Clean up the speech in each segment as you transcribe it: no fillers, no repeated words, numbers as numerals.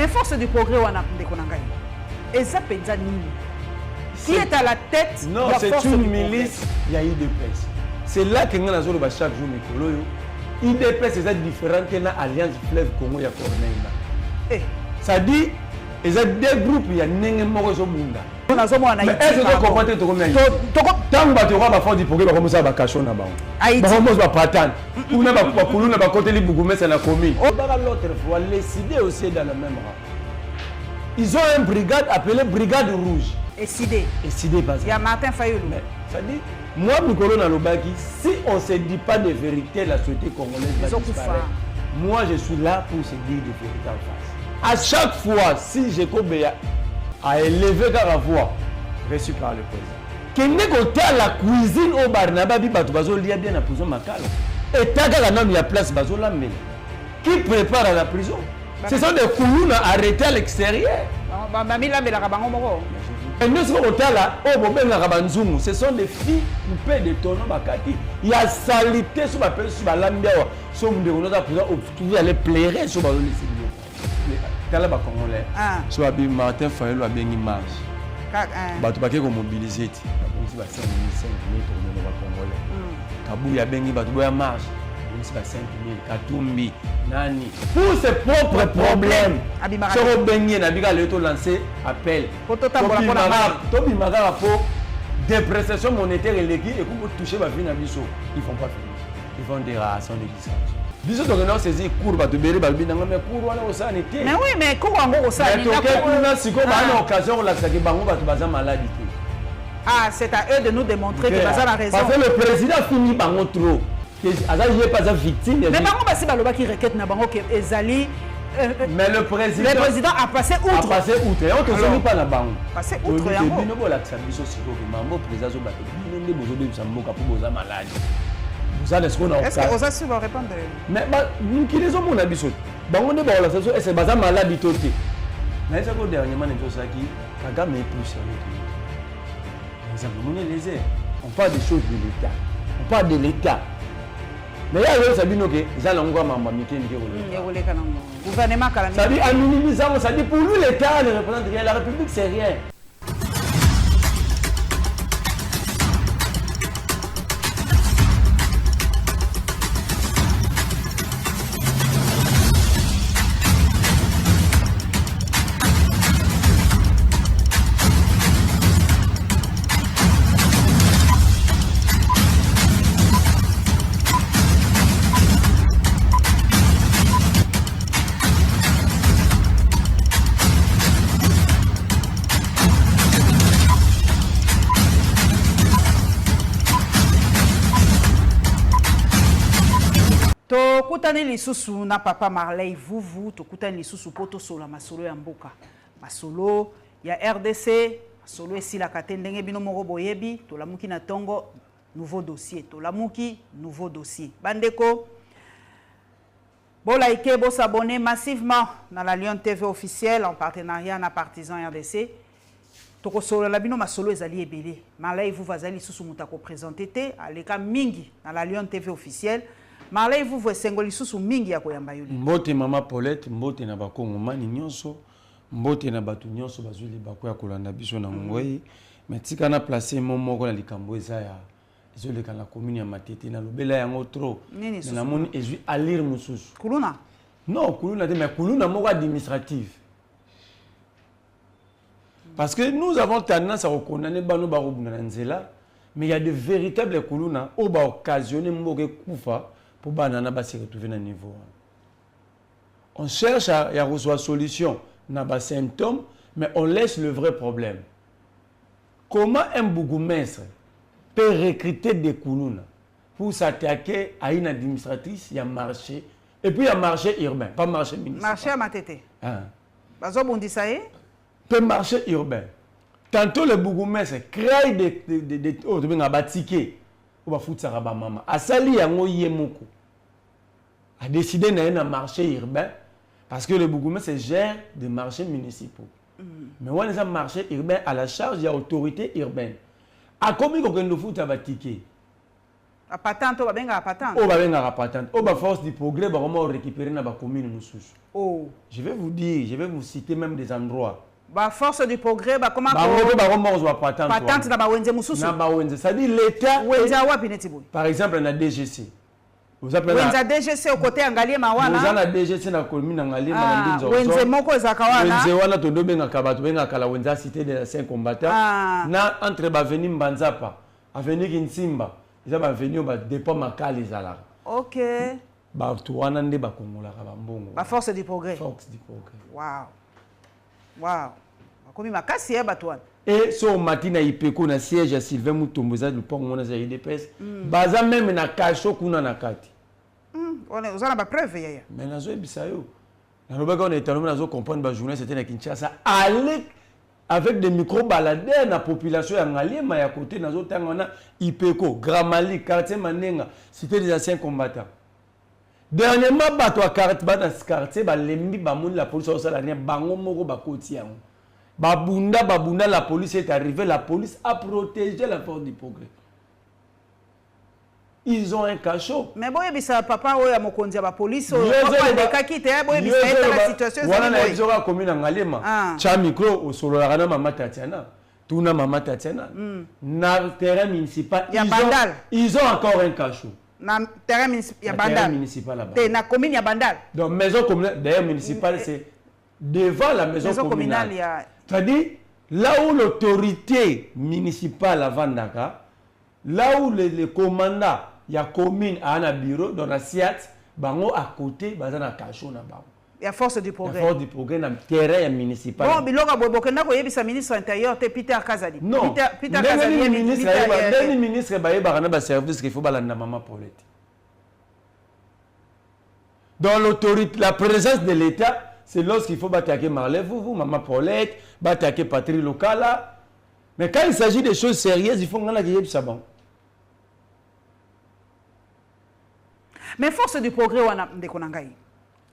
Mais force du progrès, on a des Konangaï. Et ça, Penzanini. Qui est à la tête? Non, c'est une milice, il y a IDPS. C'est là que nous avons chaque jour Mikolo. IDPS, c'est différent que l'Alliance Fleuve Congo et Corneille. Ça dit, il y a deux groupes, il y a des gens qui mais est-ce que vous comprenez tout comme ça? Tant que vous avez fait du progrès, vous avez caché na bango. Vous avez patane. Vous n'avez pas coulé, vous n'avez pas côté les bougumets, c'est la commune. L'autre fois, les idées aussi dans le même rang. Ils ont une brigade appelée Brigade Rouge. Et Sidé. Il y a Martin Fayoulou. Ça dit, moi, Mikolo Nalobaki, si on ne se dit pas de vérité, la société congolaise va disparaître. Moi, je suis là pour se dire de vérité en face. À chaque fois, si je Kobeya a élevé la voix, reçu par le président. Quand on est à la cuisine au Barnaba, il y a bien la prison Makala. Et tant que la y a place, qui prépare à la prison? Ce sont des koulounas arrêtés à l'extérieur. Et nous sommes là, ce sont des filles coupées de tonneaux. Il y a salité sur la lambia. Sur la prison, on aller pleurer sur la Kalaba Congolais. Soit Martin Fayoulou a bien une marche. Tu vas mobiliser. Tu vas 5 000 Congolais. Kabou a bien une marche. Tu vas 5 000. Katumbi, Nani. Pour ses propres problèmes. Si on a lancé appel. Tobi Magara pour dépréciation monétaire et l'équipe et pour toucher ma vie dans Bissau. Ils ne font pas finir. Ils font des rations de licence. Biso to na saisi cours ba to bere ba bina ngame cours wana osani te. Mais oui, mais cours ngo osani. Mais to na siko ba na occasion la saki bango ba to baza maladie te. Ah, c'est à eux de nous démontrer que baza la raison. Parce que le président finit bango trop. Que aza yé pas victime. Mais bango ba si ba loba qui requête na bango que ezali mais le président a passé outre. A passé outre. Et on te soni pas na bango. Passé outre yango. Bino bo la biso siko que mambo président zo ba to bino nde bozo de samboka pour boza maladie. Est-ce que vous avez va répondre? Mais nous qui les hommes habitués, on est bon la saison et c'est basé maladie totale. Mais c'est quoi dernièrement les choses qui Kagame est plus sérieux que nous. Les lésés. On parle des choses de l'État. On parle de l'État. Mais il y a des gens qui disent que les mamans qui le gouvernement ça dit en minimisant, ça dit pour nous l'État ne représente rien. La République c'est rien. Tokutani lisusu na papa Marley Vuvu tokutani lisusu poto sola masolo ya mboka masolo ya RDC masolo esila kate ndenge bino moko boyebi tolamuki na tongo nouveau dossier bandeko bolaike bo s'abonner massivement dans la Lyon TV officielle en partenariat na Partisan RDC toko solo la bino masolo ezali ebele Marley Vuvu azali lisusu mutako présenter te aleka mingi dans la Lyon TV officielle Marley Vuvu esengoli susu mingi ya koyamba yuli. Mbote mama Paulette, mbote na bakongo mani nyonso, mbote na batu nyonso bazuli bako ya kolanda biso na ngoi. Mais tika na placer moko na likambo eza ya ezoleka na commune ya Matete na lobela yango trop. Na moni ezui alir mususu. Kuluna? Non, kuluna te mais kuluna moko administrative. Parce que nous avons tendance à recondamner bano barobuna na nzela, mais il y a de véritables kuluna au ba occasionner mboke kufa. Pour banana se retrouver dans niveau. On cherche à recevoir solution dans les symptômes, mais on laisse le vrai problème. Comment un bourgmestre peut recruter des koulouna pour s'attaquer à une administratrice, il y a marché, et puis il y a marché urbain, pas marché municipal. Marché à Matete. Bazo Bondisaye? Peut marché urbain. Tantôt le bourgmestre crée des tickets. On va foutre ça à maman. Asali yango yemoko a décidé d'un marché urbain parce que le bourgmestre gère des marchés municipaux. Mais on a un marché urbain à la charge de l'autorité urbaine. À combien on nous fout à ticket? A patente, on va bien à patente. On va bien à patente. On va force du progrès, on va récupérer dans la commune nous sous. Oh. Je vais vous dire, je vais vous citer même des endroits. Bah force du progrès, bah comment patente. Patente na ba wenze mususu. Na ba wenze, ça dit l'État. Wenze wapi neti boy. Par exemple, on a DGC. Vous appelez Wenze DGC au côté Angalie Mawana. Vous avez DGC na commune Angalie Malandinzo. Wenze moko zakawana. Wenze wana to dobenga kabato benga kala wenze cité des anciens combattants. Na entre ba venir Mbanzapa, avenue Kinsimba. Ils ont venu au dépôt Makali Zala. OK. Ba tuwana nde ba kongola ka mbongo. Ba force du progrès. Force du progrès. Wow. Wow. Comme makasi ya batouane. Et so matina ipeko na siège à Sylvain Mutomboza du pont mona za IDPS. Baza même na kacho kuna na kati. On a ba preuve ya. Mais nazo ebisa yo. Na lobaka on est tellement nazo comprendre ba journée c'était na Kinshasa. Allez avec des micro-baladeurs na population ya Ngaliema ya côté nazo tanga na Ipeko, Gramali, quartier Manenga, c'était des anciens combattants. Dernièrement bato a quartier ba lembi ba moun la police osala ne bango moko ba koti yango. Babunda la police est arrivée, la police a protégé la force du progrès. Ils ont un cachot. Mais bon, ça papa oya mokonzi ba police o de kakite boy bisa la situation wana na ezoka commune Ngalema. Cha micro o solo la kana mama Tatiana. Tuna mama Tatiana. Na terrain municipal ils ont encore un cachot. Na terrain municipal là-bas. Na commune ya Bandal. Donc maison communale d'ailleurs municipale c'est devant la maison communale. C'est-à-dire là où l'autorité municipale à Vandaka, là où le commandant il y a commune à un bureau dans la SIAT, bango à côté, bazana cachot na bango. Il y a force du progrès. La force du progrès dans le terrain municipal. Bon, biloka bobokenda ko yebisa ministre intérieur te Peter Kazadi. Non. Peter Kazadi le ministre ba yebana ba service qu'il faut balanda maman Paulette. Dans l'autorité, la présence de l'État, c'est lorsqu'il faut attaquer Marley, vous, maman Paulette, attaquer Patrick Locala. Mais quand il s'agit de choses sérieuses, il faut qu'on ait ça bon. Mais force du progrès, on a des konangai.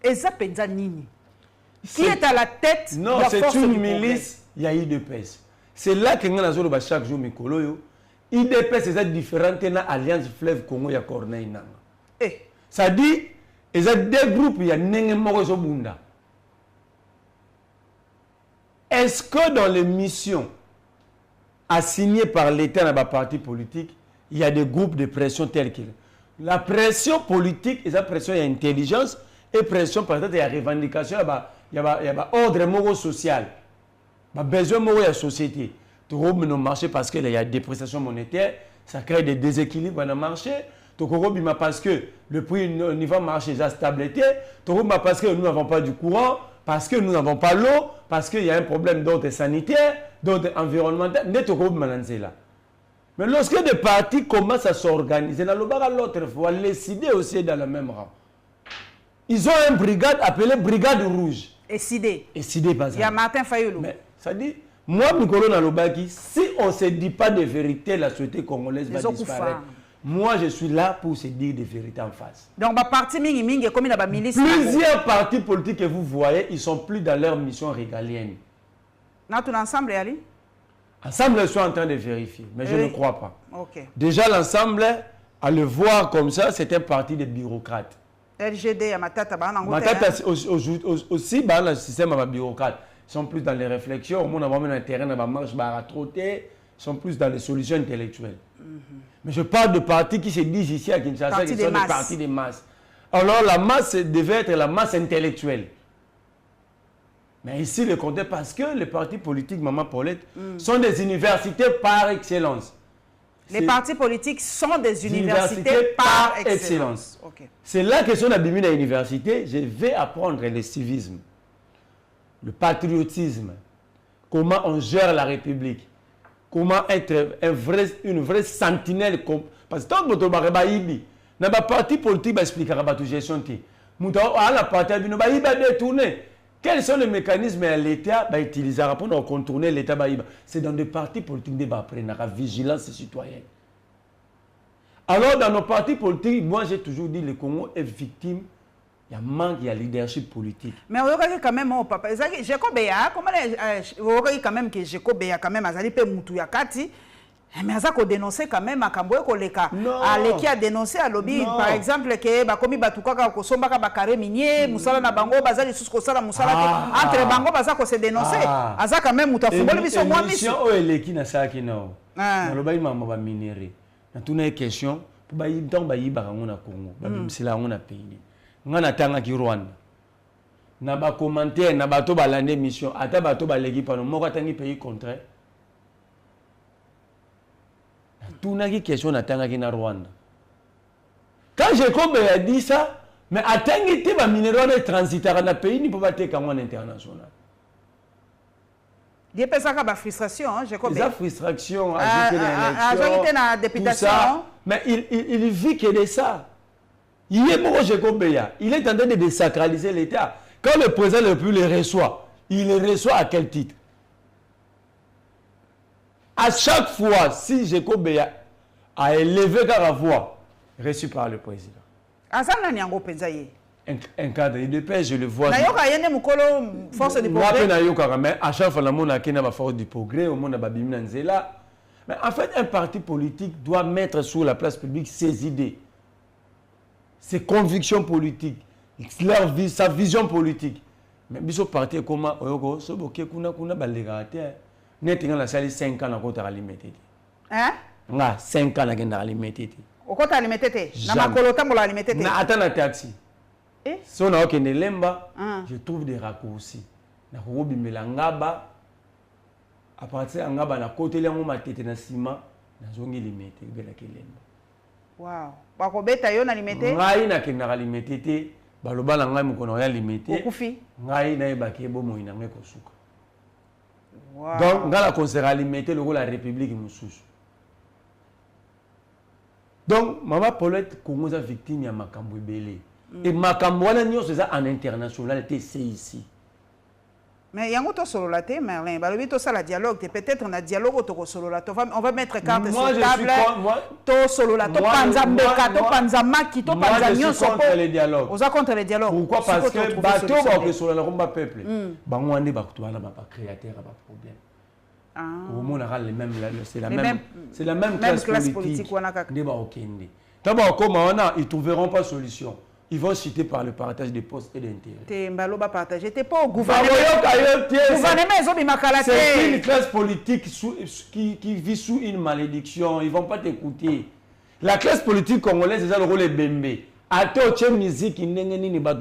Et ça penza nini. Qui est à la tête de la force du progrès? Non, c'est une milice, il y a IDPS. C'est là que nous avons chaque jour Mikolo. IDPS est différent de l'Alliance Fleuve Congo et Corneille Nanga. Ça dit, il y a deux groupes, il y a Nenge Morozo Bunda. Est-ce que dans les missions assignées par l'État dans les partis politiques, il y a des groupes de pression tels qu'ils... La pression politique, et la pression intelligence, et pression par exemple, il y a revendication, il y a ordre moral social, il y a besoin moral de la société. Tu vois, dans le marché parce qu'il y a des prestations monétaires, ça crée des déséquilibres dans le marché. Tu vois, parce que le prix au niveau marché est stabilité. Tu vois, parce que nous n'avons pas du courant, parce que nous n'avons pas l'eau, parce qu'il y a un problème d'ordre sanitaire, d'ordre environnemental. Mais lorsque des partis commencent à s'organiser, l'autre fois, les idées aussi dans le même rang. Ils ont une brigade appelée Brigade Rouge. Et Sidé. Il y a Martin Fayoulou. Mais ça dit, moi, Mikolo Nalobaki, si on ne se dit pas de vérité, la société congolaise va disparaître. Moi, je suis là pour se dire des vérités en face. Donc, parti mingi comme il y a milice. Plusieurs partis politiques que vous voyez, ils ne sont plus dans leur mission régalienne. Nous tous ensemble, Ali? Ensemble, ils sont en train de vérifier, mais je ne crois pas. Okay. Déjà, l'ensemble, à le voir comme ça, c'est un parti de bureaucrates. LGD, Matata, aussi, dans le système de bureaucrates. Ils sont plus dans les réflexions. On a vraiment un terrain, on marche, à trotter. Ils sont plus dans les solutions intellectuelles. Mais je parle de partis qui se disent ici à Kinshasa, qui sont des partis de masse. Alors, la masse devait être la masse intellectuelle. Mais ici, le contexte, parce que les partis politiques, Maman Paulette, sont des universités par excellence. Les partis politiques sont des universités par excellence. Okay. C'est là que si on a bien à l'université, je vais apprendre le civisme, le patriotisme, comment on gère la République, comment être une vraie sentinelle. Parce que tant que vous avez un parti politique, vous expliquez la gestion. Vous avez un parti qui va détourner. Quels sont les mécanismes que l'État va utiliser pour contourner l'État? C'est dans des partis politiques qui vont apprendre la vigilance citoyenne. Alors, dans nos partis politiques, moi j'ai toujours dit que le Congo est victime. Il y a un manque, il y a leadership politique. Mais vous voyez quand même, papa, Jacob Beya, comment vous voyez quand même que Jacob Beya, quand même, Azali Pe Moutou Yakati, Mais ça ko dénoncer quand même akamboye koleka. Non. Aleki a dénoncé à lobby par exemple que ba komi batukaka ko sombaka ba carré minier, musala na bango bazali sous ko sala musala entre bango baza ko se dénoncer. Aza quand même mutafungoli biso moi miso. Émission o eleki na saki no. Na loba imama ba minéré. Na tuna question pour ba yidong ba yibaka ngona Congo, ba bimsila ngona pays. Ngana tanga ki Rwanda. Na ba commentaire na bato ba lande mission, ata bato ba legi pano moko tangi pays contraire. Tout n'a qui question n'attend qui na Rwanda. Quand Jacob a dit ça, mais attends que tu vas minéral et transiter dans le pays, il ne peut pas être comme un international. Il y a ça comme frustration, Jacob. La frustration, ajouter la députation. Mais il vit que de ça. Il est bon Jacob il est en train de désacraliser l'État. Quand le président le plus le reçoit, il le reçoit à quel titre? À chaque fois, si Jacob a élevé la voix, reçu par le président. Un cadre de paix, je le vois. Force du progrès. Mais à chaque fois, on a une force du progrès, on a mais en fait, un parti politique doit mettre sur la place publique ses idées, ses convictions politiques, sa vision politique. Mais ce parti, comment net nga la sali 5 ans na kota alimité. Hein? Nga 5 ans na alimité. O kota alimité na makolo tambo la alimité. Na atana taxi. Eh? So na okende lemba, je trouve des raccourcis. Na ko bimela ngaba à partir ngaba na côté lengo matete na ciment na zongi limité bela kelemba. Wow. Ba ko beta yo na limité? Ngai na kenda alimité baloba na ngai mukono ya limité. Okufi. Ngai na ebake bo moina ngeko suka. Wow. Donc, dans la conseil alimentaire, le rôle de la République Moussous. Donc, Maman Paulette, Congo est victime de Makambo Belé. Et Makambo, c'est ça en international, c'est ici. Mais il y a un solo la thé, Merlin. Il ça la dialogue. Peut-être on a dialogue au solo la. On va mettre carte sur table. To solo la. To panzambeka, to panzamaki, to panzamio. Je suis contre les dialogues. On est contre les dialogues. Pourquoi? Parce que bateau va sur le combat peuple. Bango ande bakutu wana ba créateur ba problème. Au monde a les mêmes, c'est la même classe politique. Ne ba okende. D'abord comme on ils trouveront pas solution. Ils vont citer par le partage des postes et d'intérêt. T'es pas au gouvernement. C'est une classe politique qui vit sous une malédiction. Ils ne vont pas t'écouter. La classe politique congolaise, c'est ça le rôle de Bembe. À toi, tu as une musique qui n'est pas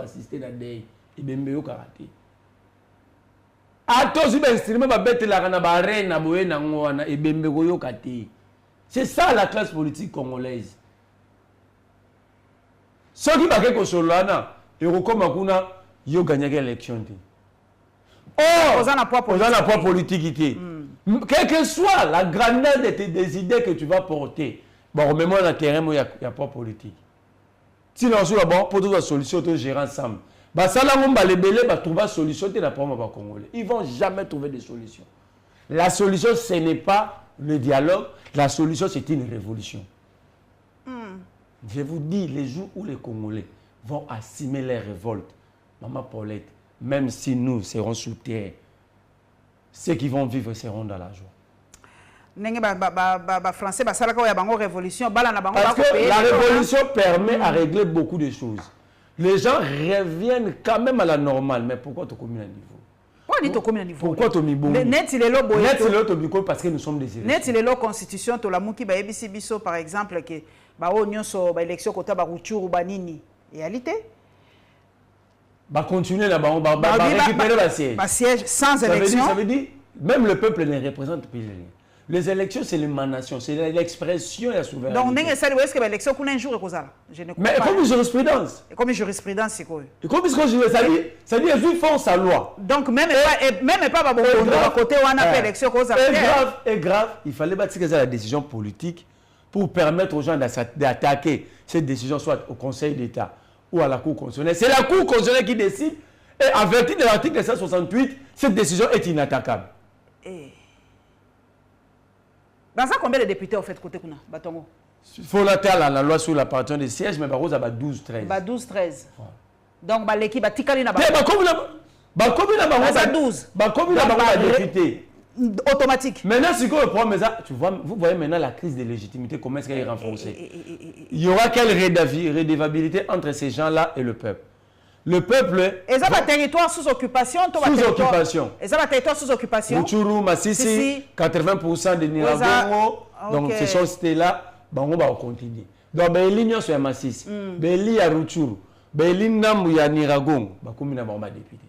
assister à des Bembe au karaté. À toi, tu as un instrument qui est la reine et Bembe au karaté. C'est ça la classe politique congolaise. Ce qui va être sur l'ana, et comme il a gagné l'élection. Or, on a un poids politique. Quelle que soit la grandeur des idées que tu vas porter, bon, même dans le terrain, il y a poids politique. Si nous avons bon, pour trouver une solution, nous gérer ensemble. Ça, là, on va les belés, on va trouver une solution, ils ne vont jamais trouver de solution. La solution, ce n'est pas le dialogue, la solution, c'est une révolution. Je vous dis, les jours où les Congolais vont assumer les révoltes, Maman Paulette, même si nous serons sous terre, ceux qui vont vivre seront dans la joie. Parce que la révolution permet à régler beaucoup de choses. Les gens reviennent quand même à la normale. Mais pourquoi tu as commis un niveau? Pourquoi tu as mis bon? Parce que nous sommes des élections. Net, il est la constitution, tu l'as par exemple, que l'élection côté Barouchou Banini. Réalité? Continuer là, récupérer la siège. Siège sans élection. Ça veut dire, même le peuple ne représente plus rien. Les élections, c'est l'émanation, c'est l'expression et la souveraineté. Donc, est-ce que l'élection est un jour? Mais comme une jurisprudence. Comme une jurisprudence, c'est quoi? Comme ça dit, ils font sa loi. Donc, même pas côté où on a fait l'élection. Et grave, il fallait bâtir la décision politique pour permettre aux gens d'attaquer cette décision, soit au Conseil d'État ou à la Cour constitutionnelle. C'est la Cour constitutionnelle qui décide. Et en vertu de l'article 168, cette décision est inattaquable. Dans ça, combien de députés ont fait côté Kuna Batongo? Il faut la loi sur la partition des sièges, mais par contre, ça va 12-13. 12-13. Donc, l'équipe va tikali na comme il a 12. Comme il a député. automatique. Maintenant, c'est quoi le problème? Tu vois, vous voyez maintenant la crise de légitimité, comment est-ce qu'elle est renforcée? Il y aura quelle redevabilité entre ces gens-là et le peuple? Le peuple... Et ça va territoire sous occupation? Sous occupation. Et ça va territoire sous occupation? Rutshuru, Masisi, 80% de Nyiragongo. Donc, ce sont cités-là, on va continuer. Donc, Béli Nyonso ya Masisi, Béli ya Rutshuru, Béli Nambu ya Nyiragongo, Bakumina Bamba député.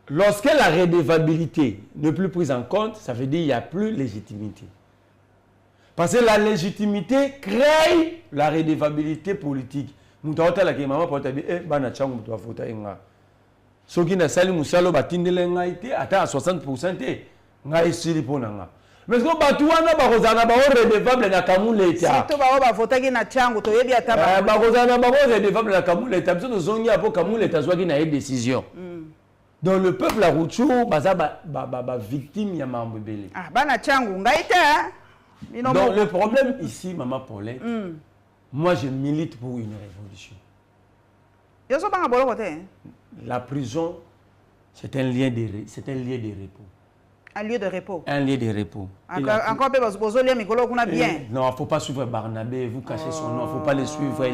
Lorsque la redevabilité n'est plus prise en compte, ça veut dire qu'il n'y a plus de légitimité. Parce que la légitimité crée la redevabilité politique. Nous avons dit que maman peut dire bana changu mutu afota inga. Soki na sali musalo batindele nga ite ata 60% te nga esili pona nga. Mais ce que batu wana bakozana ba redevable na kamuleta. Surtout ba ba votaki na changu to yebi ata ba. Bakozana ba redevable na kamuleta biso zongi apo kamuleta zwaki na décision. Donc le peuple à Rutshuru baza ba victime ya mambebele. Ah bana changu ngaite hein. Donc le problème ici maman Paulette, moi je milite pour une révolution. Yoso banga bolo côté. La prison c'est un lieu de repos. Un lieu de repos. Un lieu de repos. Encore peu bozo lié mikolo kuna bien. Non, il faut pas suivre Barnabé, vous cachez son nom, il faut pas le suivre,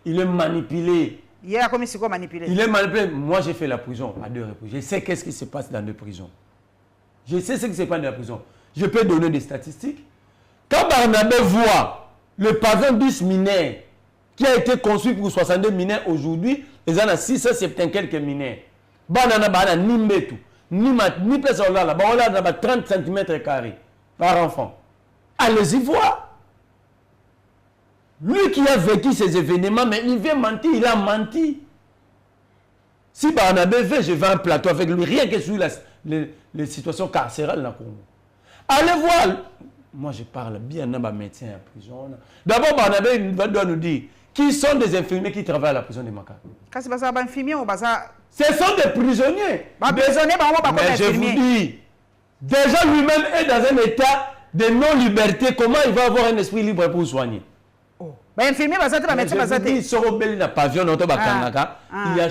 il est manipulé. Il a commis ce qu'on manipulé. Il est manipulé. Moi, j'ai fait la prison à 2 reprises. Je sais qu'est-ce qui se passe dans 2 prisons. Je sais ce qui se passe dans la prison. Je peux donner des statistiques. Quand Barnabé voit le pavillon 10 mineurs qui a été construit pour 62 mineurs aujourd'hui, ils en ont 670 quelques mineurs. Banana bana ni mbetu, ni place là, là, 30 cm² par enfant. Allez-y voir. Lui qui a vécu ces événements, mais il vient mentir, il a menti. Si Barnabé veut, je vais un plateau avec lui, rien que sur les situations carcérales dans le Congo. Allez voir. Moi, je parle bien d'un médecin en prison. D'abord, Barnabé doit nous dire qui sont des infirmiers qui travaillent à la prison de Maka. Quand c'est un infirmier ou ça? Ce sont des prisonniers. Mais je vous dis, déjà lui-même est dans un état de non-liberté. Comment il va avoir un esprit libre pour soigner? Infirmier basate ba médecin basate soro beli na pavillon na to bakangaka il y a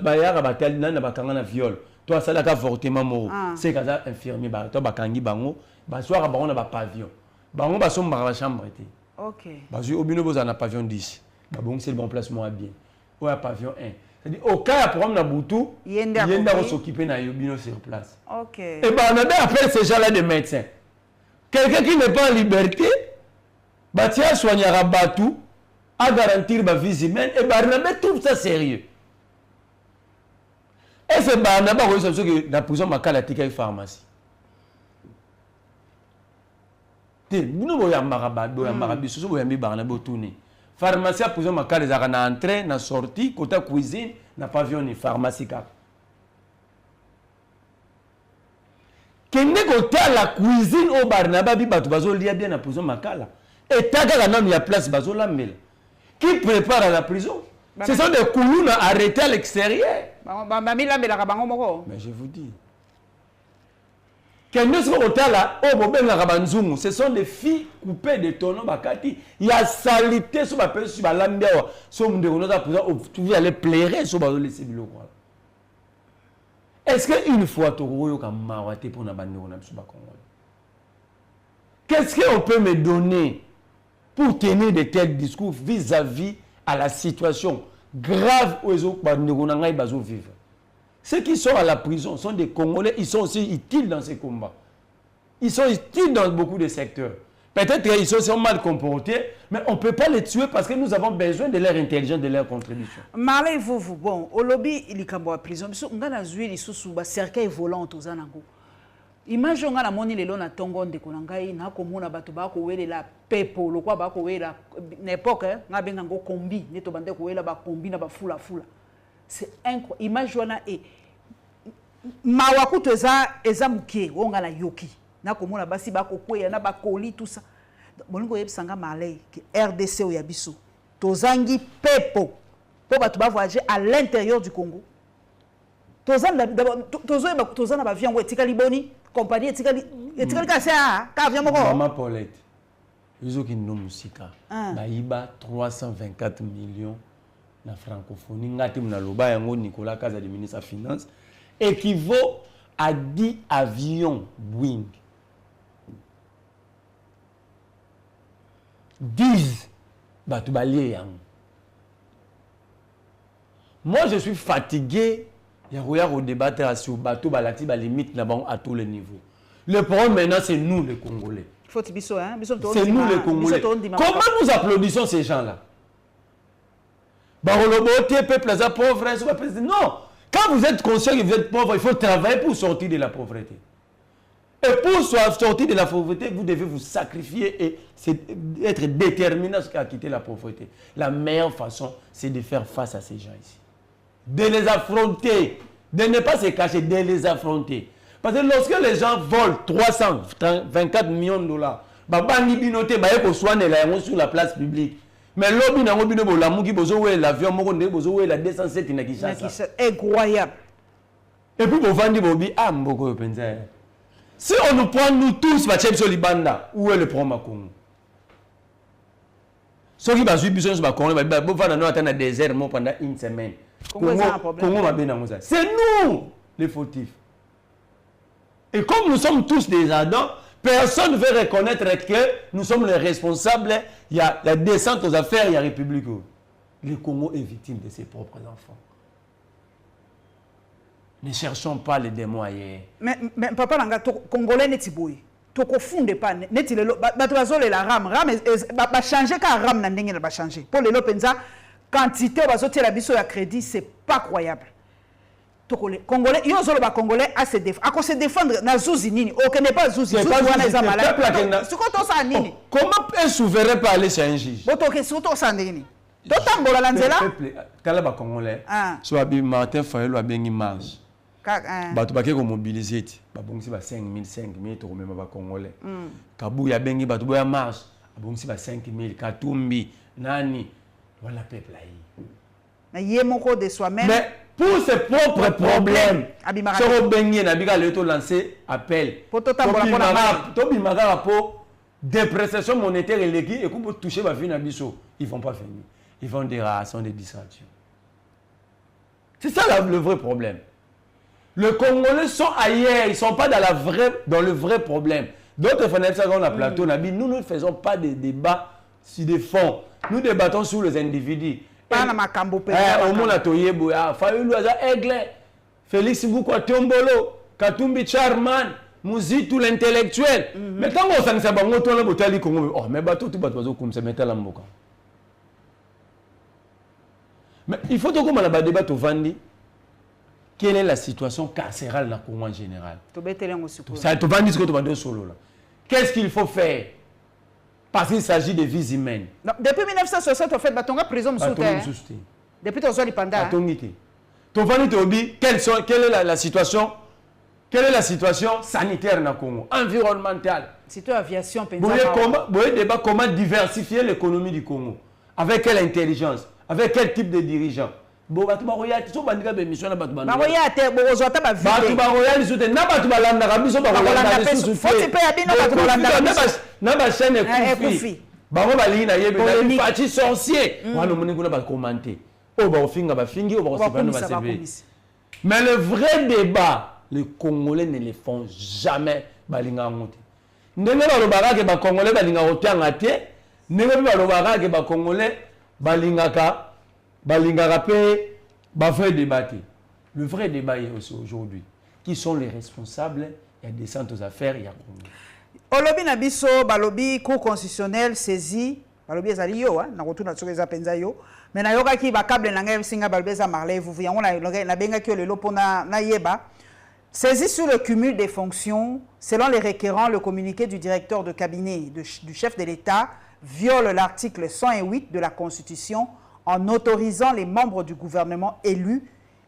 bayara batel na bakanga na viol to asala ka avortement mo c'est kaza infirmier ba to bakangi bango ba soira bango na ba pavillon bango ba somba ba chambre été. OK ba zu obino boza na pavillon 10 ba bon c'est le bon placement à bien ou à pavillon 1 c'est-à-dire au cas problème na butu yenda ko s'occuper na yobino sur place. OK Et ben on appelle ces gens-là des médecins. Quelqu'un qui n'est pas en liberté Batia soignera Batou à garantir ma vie humaine et Barnabé trouve ça sérieux. Et c'est Barnabé qui a dit que la prison m'a calatique avec pharmacie. Nous voyons Marabato, Marabiso, nous voyons Barnabé tourner. Pharmacie à prison m'a calatique na entrée, na sortie, côté cuisine, na pavillon ni pharmacie cap. Kende côté la cuisine au Barnabé bi Batou bazo lia bien na prison makala. Et Taga la y a place Bazola Mel. Qui prépare à la prison? Ce sont des coulounes arrêtés à l'extérieur. Mais je vous dis. Ce sont des filles coupées de tonneaux bakati. Il y a salité sur ma personne, sur ma lambia, sur mon tu vas aller plairer sur ma laisser le roi. Est-ce qu'une fois tu as comme mawaté pour na bande qu'est-ce qu'on peut me donner pour tenir de tels discours vis-à-vis à la situation grave où les autres vivent? Ceux qui sont à la prison sont des Congolais, ils sont aussi utiles dans ces combats. Ils sont utiles dans beaucoup de secteurs. Peut-être qu'ils sont mal comportés, mais on ne peut pas les tuer parce que nous avons besoin de leur intelligence, de leur contribution. Malé vous, bon, au lobby, il y a une prison. On a un cercueil volant aux Anango. Imagine nga na moni lelo na tongo ndeko na ngai na komona bato ba ko welela pepo lokwa ba ko wela na époque nga benga ngo kombi neto bande ko wela ba kombi na ba fula c'est incroyable. Imagine et mawakuto eza mukie wonga na yoki na komona basi ba ko kweya na ba koli tout ça bolingo yebisanga malay que RDC o ya biso tozangi pepo po bato ba voyager à l'intérieur du Congo tozana ba avion etikali boni compagnie etikali kasa ka avion moko Maman Paulette ils qui nous musika baïba 324 millions na francophonie ngati mna loba yango Nicolas Kaza de ministre des finances équivaut à 10 avions Boeing. 10 batubaliers. Moi, je suis fatigué. Il y a un débat sur bateau balati ba limite à tous les niveaux. Le problème maintenant, c'est nous les Congolais. C'est nous les Congolais. Comment nous applaudissons ces gens-là? Peuple pauvre, non. Quand vous êtes conscient que vous êtes pauvre, il faut travailler pour sortir de la pauvreté. Et pour sortir de la pauvreté, vous devez vous sacrifier et être déterminé à quitter la pauvreté. La meilleure façon, c'est de faire face à ces gens ici. De les affronter. De ne pas se cacher, de les affronter. Parce que lorsque les gens volent 324 millions de dollars, sur la place publique. Mais l'objet l'avion, la 207 incroyable. Et puis, si on nous prend, nous tous, où est le problème à Congo? Ceux qui ont dans le désert pendant une semaine. C'est nous les fautifs. Et comme nous sommes tous des Adams, personne ne veut reconnaître que nous sommes les responsables. Il y a la descente aux affaires, il y a la République. Le Congo est victime de ses propres enfants. Ne cherchons pas les démons ailleurs. Mais papa, les Congolais ne sont pas. Tu ne fondes pas. Tu la RAM. RAM va changer quand RAM va changer. Pour les Lopenza, quantité de crédit, ce n'est pas croyable. Congolais, ils ont Congolais à se défendre. À se défendre, na Zouzini, aucun n'est pas Zouzini. Comment un souverain peut aller chez un juge? Quand Congolais, soit Martin Fayulu a bien image. Bato bake ko mobiliser ti babongisi ba 5000 to même ba Congolais. Kabu ya bengi bato boya marche abongisi ba 5000 Katumbi nani voilà peuple là. Mais yemoko de soi-même. Mais pour ses propres problèmes, sur Bengi na bika le to lancer appel. Pour dépréciation monétaire et l'équipe et pour toucher ma vie na biso, ils vont pas finir. Ils vont des rations, des distractions. C'est ça le vrai problème. Les Congolais sont ailleurs, ils ne sont pas dans le vrai problème. D'autres fenêtres, on a plateau, nous ne faisons pas des débats sur des fonds. Nous débattons sur les individus. Au monde à Toyebo, Fayulu Aigle, Félix Boukoua Tombolo, Katumbi Charman, Mouzitou l'intellectuel. Mais quand on s'en sait pas, on tourne le bouteille Congo. Oh, mais bateau, tout bateau, comme ça, mettez la mboka. Mais il faut que on a débat au Vandi. Quelle est la situation carcérale dans le Congo en général? Qu'est-ce qu'il faut faire? Parce qu'il s'agit de vies humaines. Non, depuis 1960, en fait, Batonga prison Moussouté. Depuis ton soir, quelle est la situation? Quelle est la situation sanitaire dans le Congo? Environnementale. C'est une aviation. Comment diversifier l'économie du Congo? Avec quelle intelligence? Avec quel type de dirigeant? Bon, tu vas regarder, tu vas regarder l'émission là, tu vas regarder. Tu vas regarder, tu vas regarder, tu vas regarder, mais le vrai débat, les Congolais ne le font jamais. Le vrai débat est aussi aujourd'hui. Qui sont les responsables? Il y a des centres aux affaires, il y a Congo. Olobi Nabiso, Balobi, Cour constitutionnelle saisi, Balobi ezali yo, na retourna sur les apenza yo. Mais na yoka ki ba câble nanga singa balbeza marley vous voyez on la benga ki le lopona na yeba. Saisi sur le cumul des fonctions, selon les requérants, le communiqué du directeur de cabinet du chef de l'État viole l'article 108 de la Constitution en autorisant les membres du gouvernement élus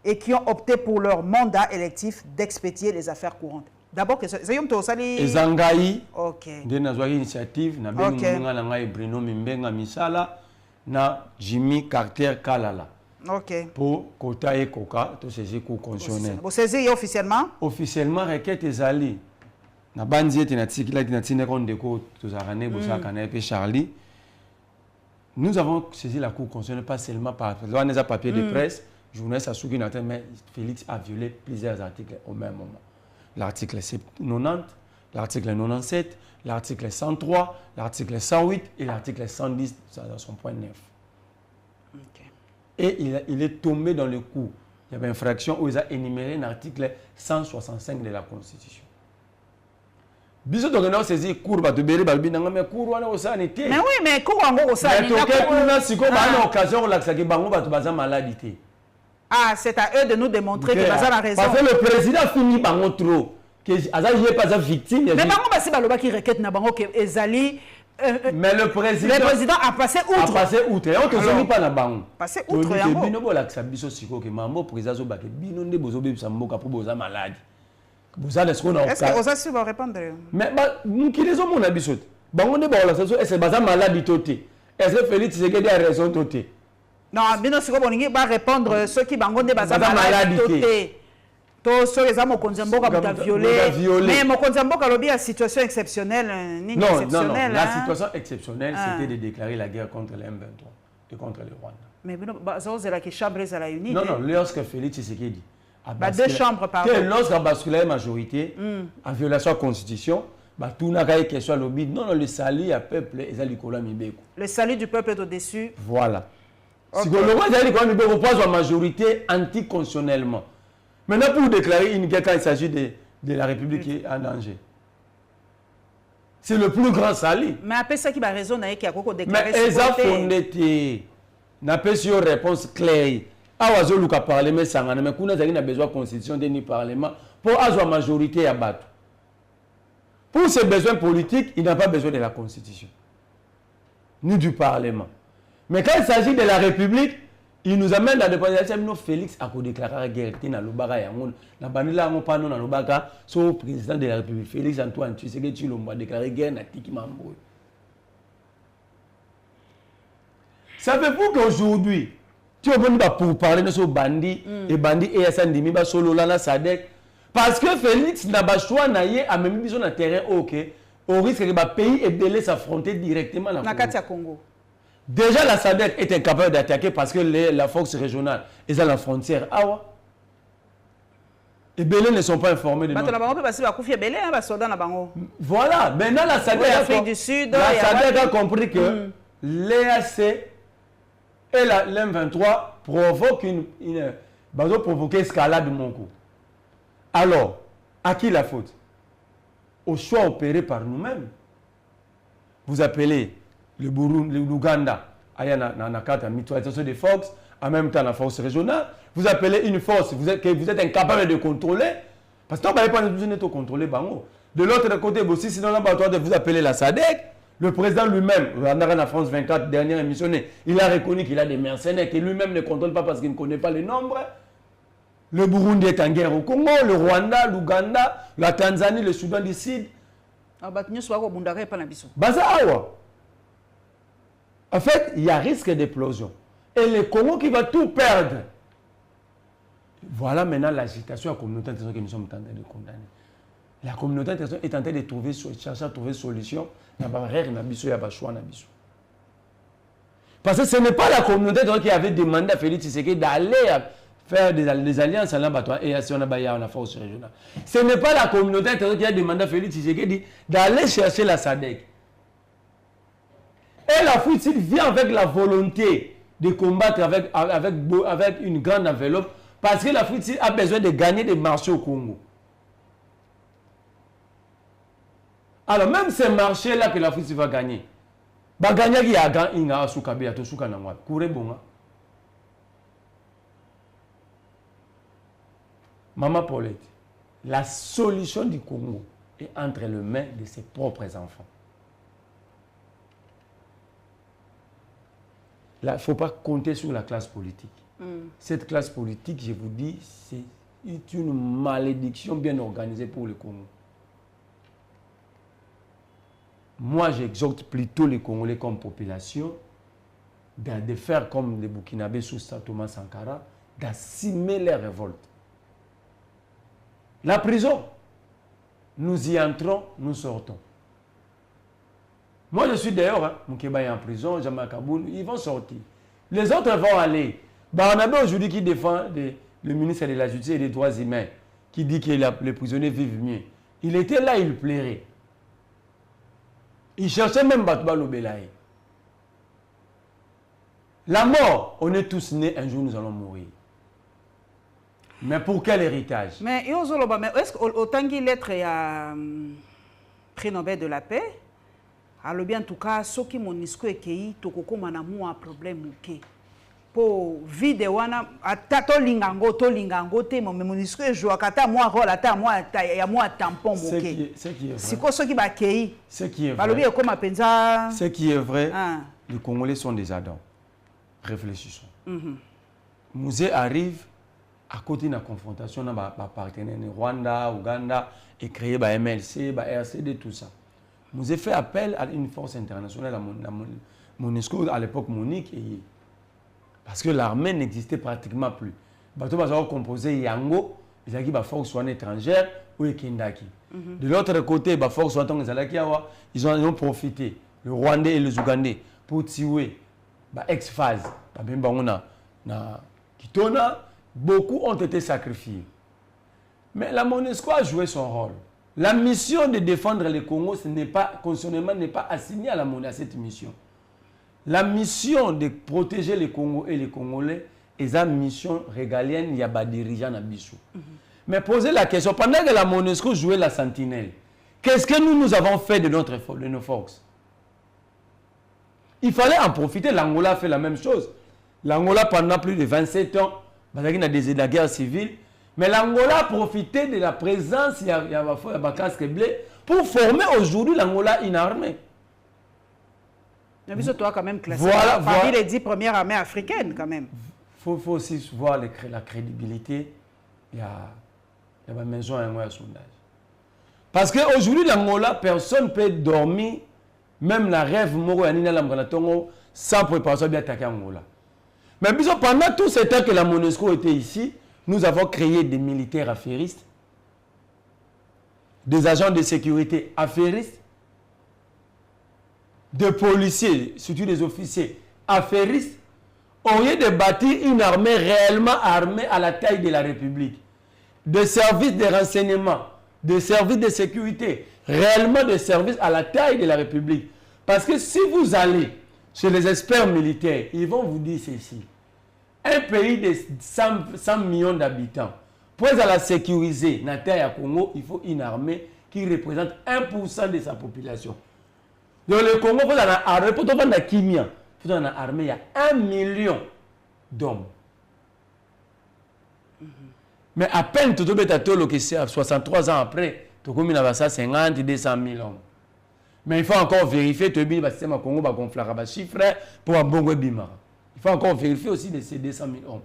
et qui ont opté pour leur mandat électif d'expédier les affaires courantes. D'abord, c'est un peu ça. Ezangaï, ok. De notre initiative, na Bruno Mimbenga Misala, na Jimmy Carter Kalala. Ok. Pour Kota et Koka, tout ces cours constitutionnels. Vous saisissez officiellement? Officiellement, requête Ezali. Na bandier tinati kila tinati ne konde ko tozarane bosa kana et Charlie. Nous avons saisi la Cour constitutionnelle pas seulement par papier de presse, journaliste a souki mais Félix a violé plusieurs articles au même moment. L'article 90, l'article 97, l'article 103, l'article 108 et l'article 110 dans son point 9. Okay. Et il est tombé dans le coup. Il y avait une infraction où ils ont énuméré l'article 165 de la Constitution. Biso to gena saisi cour ba to beri ba binanga mais cour wana osani te. Mais oui, mais cour wango osani. Mais to ke kuna siko ba na occasion la que bango ba to baza maladie. Ah, c'est à eux de nous démontrer que baza la raison. Parce que le président finit bango trop que aza yé pas victime. Mais bango ba si baloba ki requête na bango que ezali mais le président a passé outre. A passé outre. Et on te soni pas na bango. Passé outre yango. Bino bola que ça biso siko que mambo président zo ba que bino nde bozo be samboka pour boza malade. Est-ce que vous aussi va répondre? Mais qui les ont mon habitude? Bango ne ba la saison est-ce baza malade toté? Est-ce que Félix Tshisekedi a raison toté? Non, bino siko boningi ba répondre ceux qui bango ne baza malade toté. To so les amo konzamboka buta violé. Mais mo konzamboka lobi a situation exceptionnelle ni exceptionnelle. Non, la situation exceptionnelle c'était de déclarer la guerre contre le M23 et contre le Rwanda. Mais bino baza la que chambre à la unité. Non, lorsque Félix Tshisekedi deux chambres, pardon. Lorsqu'on bascule la majorité, en violation de la Constitution, tout n'a qu'à question lobby. Non, le salut à peuple et le salut du peuple est au-dessus. Voilà. Si le roi est pas la majorité anticonstitutionnellement. Maintenant, pour déclarer une guerre quand il s'agit de la République qui est en danger. C'est le plus grand salut. Mais après ça qui va raison, il y a beaucoup déclaré. Mais ils ont fondé. N'a pas une réponse claire. Awazo luka parlement sangana mais kuna zali na besoin constitution de ni parlement pour avoir majorité à battre. Pour ses besoins politiques, il n'a pas besoin de la constitution ni du parlement. Mais quand il s'agit de la République, il nous amène à dépendre de Félix a déclaré la guerre na lobaka yango na banila ngo pano na lobaka so président de la République Félix Antoine Tshisekedi Tshilombo a déclaré guerre na Tiki Mambo. Ça fait pour qu'aujourd'hui tu vas pour parler de ce bandit et bandit et Sandimi ba solo là Sadek parce que Félix n'a pas choix naie a même besoin de terrain OK au risque que le pays est belé s'affronter directement dans le Congo. Déjà la Sadek est incapable d'attaquer parce que la force régionale est à la frontière. Et Belé ne sont pas informés de voilà, maintenant la Sadek a compris que l'EAC et l'M23 provoque provoquer escalade de mon coup. Alors, à qui la faute? Au choix opéré par nous-mêmes. Vous appelez le Burundi, l'Ouganda, à la carte à mutualisation des forces, en même temps la force régionale. Vous appelez une force que vous êtes incapable de contrôler. Parce que vous n'avez pas besoin de contrôler. De l'autre côté, sinon vous appelez la SADC. Le président lui-même, en France 24, dernière émission, il a reconnu qu'il a des mercenaires que lui-même ne contrôle pas parce qu'il ne connaît pas les nombres. Le Burundi est en guerre au Congo, le Rwanda, l'Ouganda, la Tanzanie, le Soudan du Sud. En fait, il y a risque d'explosion. Et le Congo qui va tout perdre. Voilà maintenant l'agitation de la communauté internationale que nous sommes en train de condamner. La communauté internationale est en train de chercher à trouver une solution. Parce que ce n'est pas la communauté qui avait demandé à Félix Tshisekedi d'aller faire des alliances à l'ambatoire et à la force régionale. Ce n'est pas la communauté qui a demandé à Félix Tshisekedi d'aller chercher la SADC. Et la fuite vient avec la volonté de combattre avec une grande enveloppe parce que la fuite a besoin de gagner des marchés au Congo. Alors même ces marchés-là que la France va gagner, va gagner qui a gagné à Soukabe à Tosuka Nangwa. Courez bon. Maman Paulette, la solution du Congo est entre les mains de ses propres enfants. Là, il ne faut pas compter sur la classe politique. Cette classe politique, je vous dis, c'est une malédiction bien organisée pour le Congo. Moi, j'exhorte plutôt les Congolais comme population de faire comme les Burkinabés sous Thomas Sankara, d'assimiler les révoltes. La prison, nous y entrons, nous sortons. Moi, je suis d'ailleurs, Moukeba est en prison, Jama Kaboul, ils vont sortir. Les autres vont aller. Barnabé aujourd'hui qui défend le ministre de la Justice et des Droits humains, qui dit que les prisonniers vivent mieux. Il était là, il plairait. Il cherchait même Batouba Lobelaye. La mort, on est tous nés, un jour nous allons mourir. Mais pour quel héritage? Mais est-ce qu'autant qu'il est prix Nobel de la paix, alors bien en tout cas, ceux qui m'ont dit que tokoko manamu un problème ok. Pour vide wana atato lingango te mais mon disque joue kata moi rôle ata moi ya moi tampon moké. Ce qui est vrai. C'est quoi ce qui va kei? Ce qui est vrai. Ce qui est vrai. Les Congolais sont des Adams. Réfléchissons. Musée arrive à côté de la confrontation dans les partenaires Rwanda, Ouganda et créé par MLC, par RCD, tout ça. Musée fait appel à une force internationale, à MONUSCO, à l'époque Monique, parce que l'armée n'existait pratiquement plus. Bateau va composé Yango, ils ont une force étrangère ou Kendaki. De l'autre côté, la force ils ont profité, le Rwandais et les Ougandais, pour tuer ex-phase. Beaucoup ont été sacrifiés. Mais la MONUSCO a joué son rôle. La mission de défendre le Congo, constitutionnellement, n'est pas assignée à cette mission. La mission de protéger le Congo et les Congolais est une mission régalienne, il y a des dirigeants à Bissou. Mais posez la question, pendant que la MONUSCO jouait la sentinelle, qu'est-ce que nous avons fait de nos forces? Il fallait en profiter. L'Angola a fait la même chose. L'Angola, pendant plus de 27 ans, il y a de la guerre civile. Mais l'Angola a profité de la présence, il y a un casque bleu, pour former aujourd'hui l'Angola une armée. Mais toi, quand même, classé parmi les 10 premières armées africaines, quand même. Il faut aussi voir la crédibilité. Il y a une maison et un sondage. Parce qu'aujourd'hui, l'Angola, personne ne peut dormir, même la rêve sans préparation bien attaquer l'Angola. Mais pendant tout ce temps que la MONUSCO était ici, nous avons créé des militaires affairistes, des agents de sécurité affairistes, des policiers, surtout des officiers affairistes, au lieu de bâtir une armée réellement armée à la taille de la République, des services de renseignement, des services de sécurité, réellement des services à la taille de la République. Parce que si vous allez chez les experts militaires, ils vont vous dire ceci. Un pays de 100 millions d'habitants, pour la sécuriser, dans la Congo, il faut une armée qui représente 1% de sa population. Dans le Congo, il faut une armée, il y a 1 million d'hommes. Mais à peine, tout le que c'est 63 ans après, tout le monde a 50, 200 000 hommes. Mais il faut encore vérifier, tout le monde Congo va gonfler les chiffres pour un bon bimara. Il faut encore vérifier aussi de ces 200 000 hommes.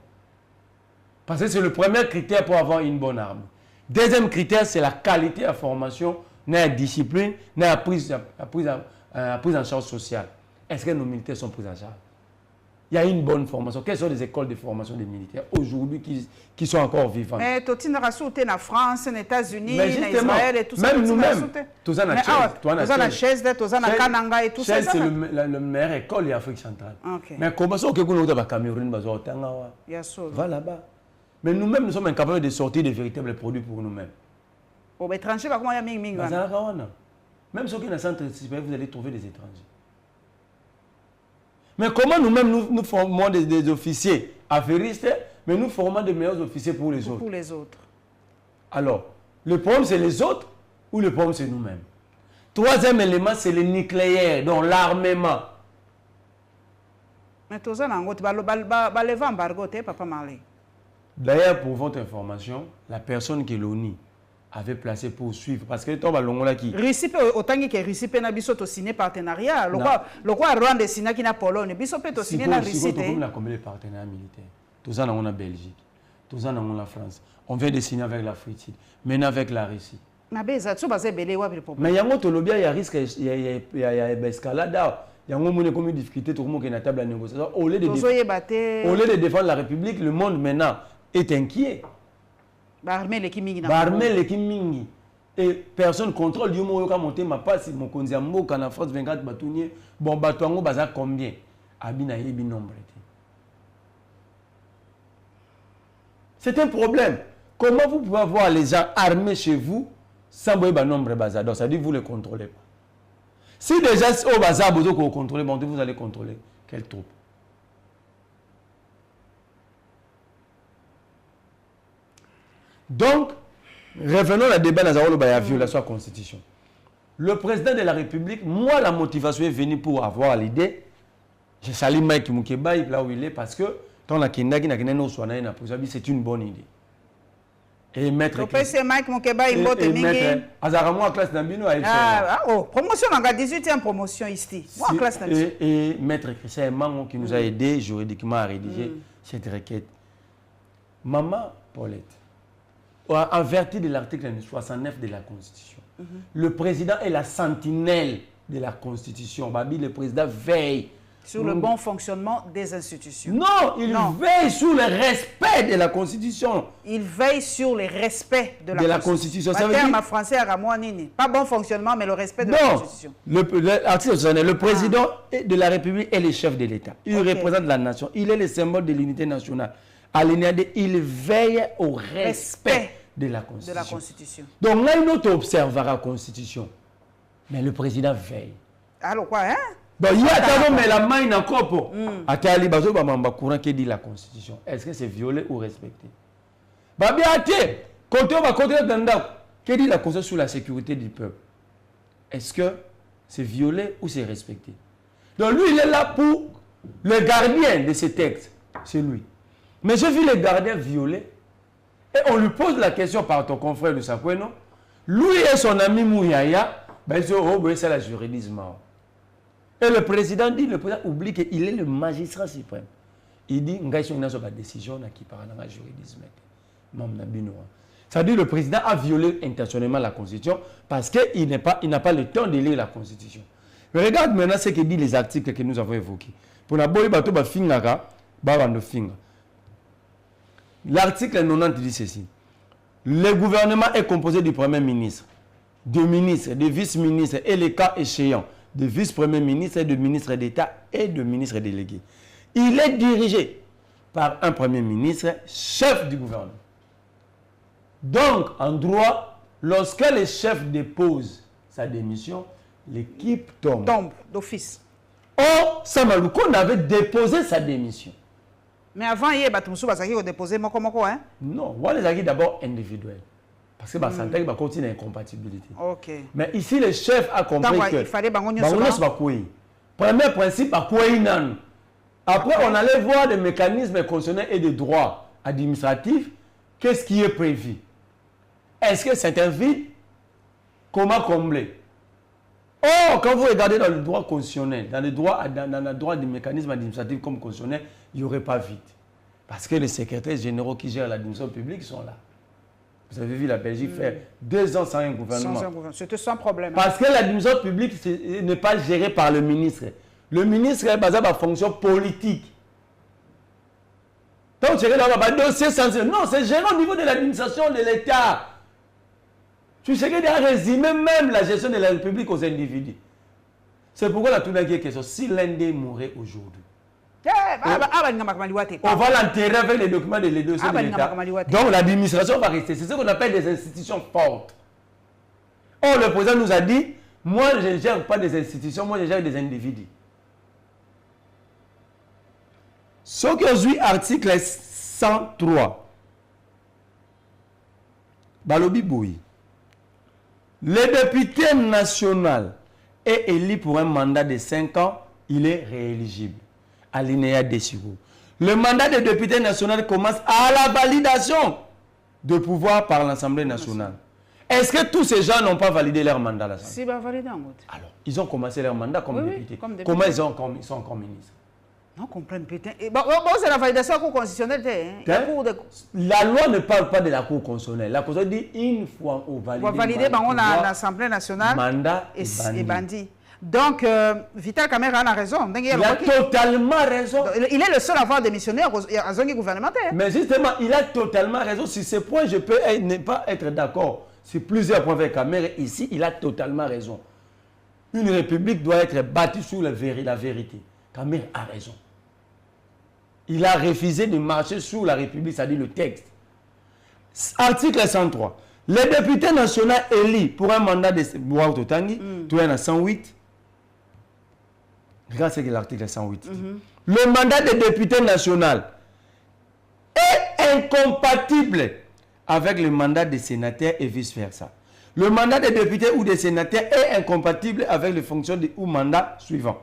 Parce que c'est le premier critère pour avoir une bonne arme. Deuxième critère, c'est la qualité de la formation, la discipline, la prise en charge sociale. Est-ce que nos militaires sont pris en charge? Il y a une bonne formation. Quelles sont les écoles de formation des militaires aujourd'hui qui sont encore vivantes? Mais tu as en France, aux États-Unis, en Israël et tout ça. Même nous-mêmes. Tu as la chaise, tu as la Kananga et tout ça. C'est la meilleure école de l'Afrique centrale. Mais comment ça, que nous avons Cameroun, va là-bas. Mais nous-mêmes, nous sommes incapables de sortir des véritables produits pour nous-mêmes. Aux étrangers, comment il y a Ming Ming? Même ceux qui sont dans le centre, vous allez trouver des étrangers. Mais comment nous-mêmes, nous formons des officiers affairistes, mais nous formons de meilleurs officiers pour les autres? Pour les autres. Alors, le problème, c'est les autres ou le problème, c'est nous-mêmes? Troisième élément, c'est le nucléaire, donc l'armement. Mais tout ça, tu embargo, papa Marley. D'ailleurs, pour votre information, la personne que l'ONU avait placé pour suivre, parce que toi, Longola qui... Russie, autant que Russie peut n'a signé partenariat. Le quoi Rwanda signé qui n'a Pologne, Bissot peut signer la Russie. On a combien de partenaires militaires? Tous en a Belgique, tous en a la France. On vient de signer avec l'Afrique, maintenant avec la Russie. Mais il y a un il y a risque, il y a escalade. Il y a une difficulté, tout le monde qui est à la table de négociation. Au lieu de défendre la République, le monde maintenant est inquiet. Barmé les Kimingi. Et personne contrôle. Yo mo yoka monter ma passe mon konziambo kana France 24 batounier. Bon batuango baza combien? Abina yebi nombre. C'est un problème. Comment vous pouvez avoir les gens armés chez vous sans un nombre de bazar? Donc, ça veut dire que vous ne les contrôlez pas. Si déjà au bazar, vous contrôlez, vous allez contrôler quelle troupe? Donc, revenons au débat dans la violation de la Constitution. Le président de la République, moi, la motivation est venue pour avoir l'idée. Je salue Mike Mukeba, là où il est, parce que c'est une bonne idée. Et mettre. Mike Mukeba, il vote Mingi. Azaramo classe Nambino a promotion, on a 18e promotion ici. Et maître Christian Mango qui nous a aidé juridiquement à rédiger cette requête. Maman Paulette, en vertu de l'article 69 de la Constitution, le président est la sentinelle de la Constitution. Babi, le président veille sur le bon fonctionnement des institutions. Non, il veille sur le respect de la Constitution. Il veille sur le respect de la Constitution. Ça veut dire français à pas bon fonctionnement, mais le respect de la Constitution. Le président de la République est le chef de l'État. Il représente la nation. Il est le symbole de l'unité nationale. Alinéa 2, il veille au respect de la Constitution. Donc là, il observe la Constitution. Mais le président veille. Alors quoi, hein? Donc, il y a mais la main dans le corps. Attends, courant qui dit la Constitution. Est-ce que c'est violé ou respecté? Bah bien, quand on va continuer dans qui dit la Constitution sur la sécurité du peuple? Est-ce que c'est violé ou c'est respecté? Donc lui, il est là pour le gardien de ces textes. C'est lui. Mais j'ai vu les gardiens violés. Et on lui pose la question par ton confrère de Sakweno. Lui et son ami Mouyaya, ben, ils disent, oh, ben, c'est la juridisme. Et le président dit, le président oublie qu'il est le magistrat suprême. Il dit, il y a une décision qui parle dans le juridisme. Ça dit, le président a violé intentionnellement la Constitution parce qu'il n'a pas le temps de lire la Constitution. Mais regarde maintenant ce que disent les articles que nous avons évoqués. Pour la boy, l'article 90 dit ceci. Le gouvernement est composé du Premier ministre, de ministres, de vice-ministres et les cas échéants, de vice-premier ministre, de ministre d'État et de ministres délégués. Il est dirigé par un Premier ministre, chef du gouvernement. Donc, en droit, lorsque le chef dépose sa démission, l'équipe tombe. Tombe d'office. Or, Samalouko avait déposé sa démission. Mais avant, il y a déposé hein? Non, on les a d'abord individuels. Parce que santé va continuer l'incompatibilité. Ok. Mais ici, le chef a compris que... Il fallait premier principe, après, on allait voir des mécanismes constitutionnels et des droits administratifs. Qu'est-ce qui est prévu? Est-ce que c'est un vide? Comment combler? Or, quand vous regardez dans le droit constitutionnel, dans le droit des mécanismes administratifs comme constitutionnel, il n'y aurait pas vide. Parce que les secrétaires généraux qui gèrent l'administration publique sont là. Vous avez vu la Belgique faire 2 ans sans un gouvernement. C'était sans problème. Parce que l'administration publique n'est pas gérée par le ministre. Le ministre est basé sur la fonction politique. Donc, c'est dossier sensible. Non, c'est géré au niveau de l'administration de l'État. Tu sais qu'il y a résumé même la gestion de la République aux individus. C'est pourquoi la tournée est question. Si l'un d'eux mourait aujourd'hui, on va l'enterrer avec les documents de dossiers de l'État. Donc l'administration va rester. C'est ce qu'on appelle des institutions fortes. Or, le président nous a dit, moi je ne gère pas des institutions, moi je gère des individus. Ce qu'aujourd'hui, article 103. Balobi Boui. Le député national est élu pour un mandat de 5 ans, il est rééligible. Alinéa Dessirou. Le mandat de député national commence à la validation de pouvoir par l'Assemblée nationale. Est-ce que tous ces gens n'ont pas validé leur mandat à l'Assemblée? Si, bah, validé en mode. Alors, ils ont commencé leur mandat comme députés. Comme Comment ils sont encore ministres? Non, comprenne, putain. Bon, c'est la validation de la Cour constitutionnelle. La loi ne parle pas de la Cour constitutionnelle. La Cour constitutionnelle dit une fois au validé. On va valider l'Assemblée nationale. Mandat et bandit. Donc, Vital Caméra a raison. Il a totalement raison. Il est le seul à avoir démissionné à zone gouvernementale. Mais justement, il a totalement raison. Sur ce point, je peux ne pas être d'accord. Sur plusieurs points avec Caméra, ici, il a totalement raison. Une république doit être bâtie sur la vérité. Caméra a raison. Il a refusé de marcher sur la république, c'est-à-dire le texte. Article 103. Les députés nationaux élus pour un mandat de tu es à 108. Regarde ce que l'article 108 dit. Le mandat de député national est incompatible avec le mandat des sénateurs et vice-versa. Le mandat des députés ou des sénateurs est incompatible avec les fonctions ou mandat suivant.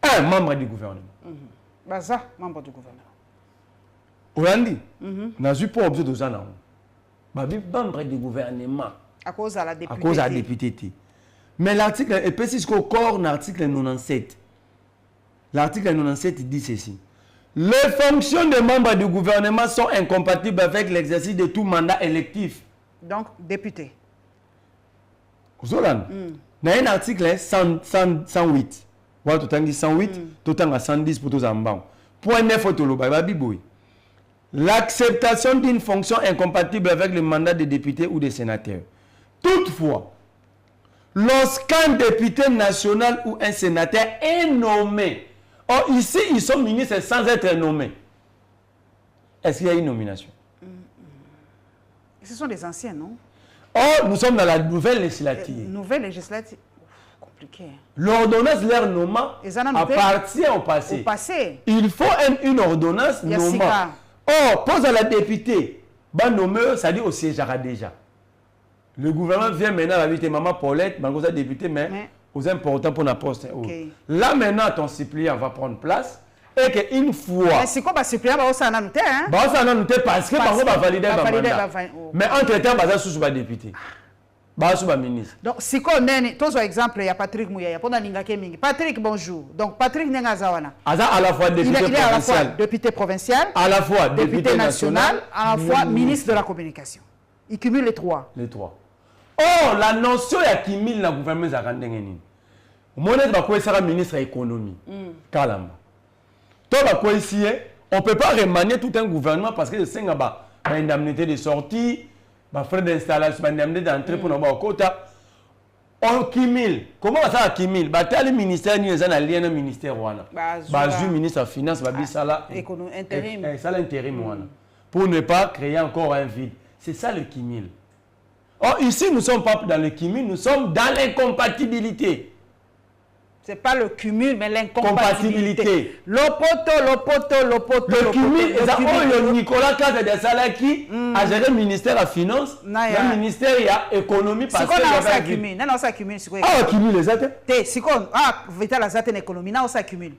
Un membre du gouvernement. Baza, membre du gouvernement. Orandi, n'a pas obligé de ça. Membre du gouvernement. À cause de la députée. À cause de la députée. Mais l'article, et précise qu'au corps, l'article 97. L'article 97 dit ceci. Les fonctions des membres du gouvernement sont incompatibles avec l'exercice de tout mandat électif. Donc, député. Zolan, il y a un article 108. Voilà, tout le 108, tout le 110 pour tous les gens. Point 9, l'acceptation d'une fonction incompatible avec le mandat de député ou de sénateur. Toutefois, lorsqu'un député national ou un sénateur est nommé, or ici ils sont ministres sans être nommés, est-ce qu'il y a une nomination? Ce sont des anciens, non? Or, nous sommes dans la nouvelle législative. Nouvelle législative. Compliqué. L'ordonnance leur nommant appartient au passé. Au passé. Il faut une ordonnance nommant. Or, pose à la députée, bah nommé, ça dit au siège déjà. Le gouvernement vient maintenant inviter Maman Paulette, malgré sa députée, mais aux importants pour la poste. Okay. Là maintenant, ton suppléant va prendre place. Et qu'une fois. Mais c'est quoi le suppléant? Ça a noté, hein? Ça a noté parce que par va valider le mandat. Mais entre-temps, ça sous le député. Sous le ministre. Donc, si on a un exemple, il y a Patrick Mouya, Patrick, bonjour. Donc, Patrick Nengazawana. À la fois député provincial. Il est à la fois député provincial. À la fois député national. À la fois ministre de la communication. Il cumule les trois. Les trois. Oh, la notion est qu'il cumule la gouvernement à Randengeni. Moi, je suis ministre de l'économie. Kalamba. On ne peut pas remanier tout un gouvernement parce que c'est une indemnité de sortie, frais d'installation, indemnité d'entrée pour nos quotas. On cumule. Comment ça cumule? Le ministère nous a lié au ministère. Le ministre des Finances, intérim. Ça l'intérim. Pour ne pas créer encore un vide. C'est ça le cumul. Or, ici, nous ne sommes pas dans le cumul, nous sommes dans l'incompatibilité. Ce n'est pas le cumul, mais l'incompatibilité. Le cumul, c'est Nicolas Kazé de Salaki a géré le ministère de la Finance, le ministère de l'économie. C'est quoi ça cumul? Non, ça cumul. Ah, cumul, les autres. C'est quoi? Ah, Vital a zaté l'économie, non, ça cumul.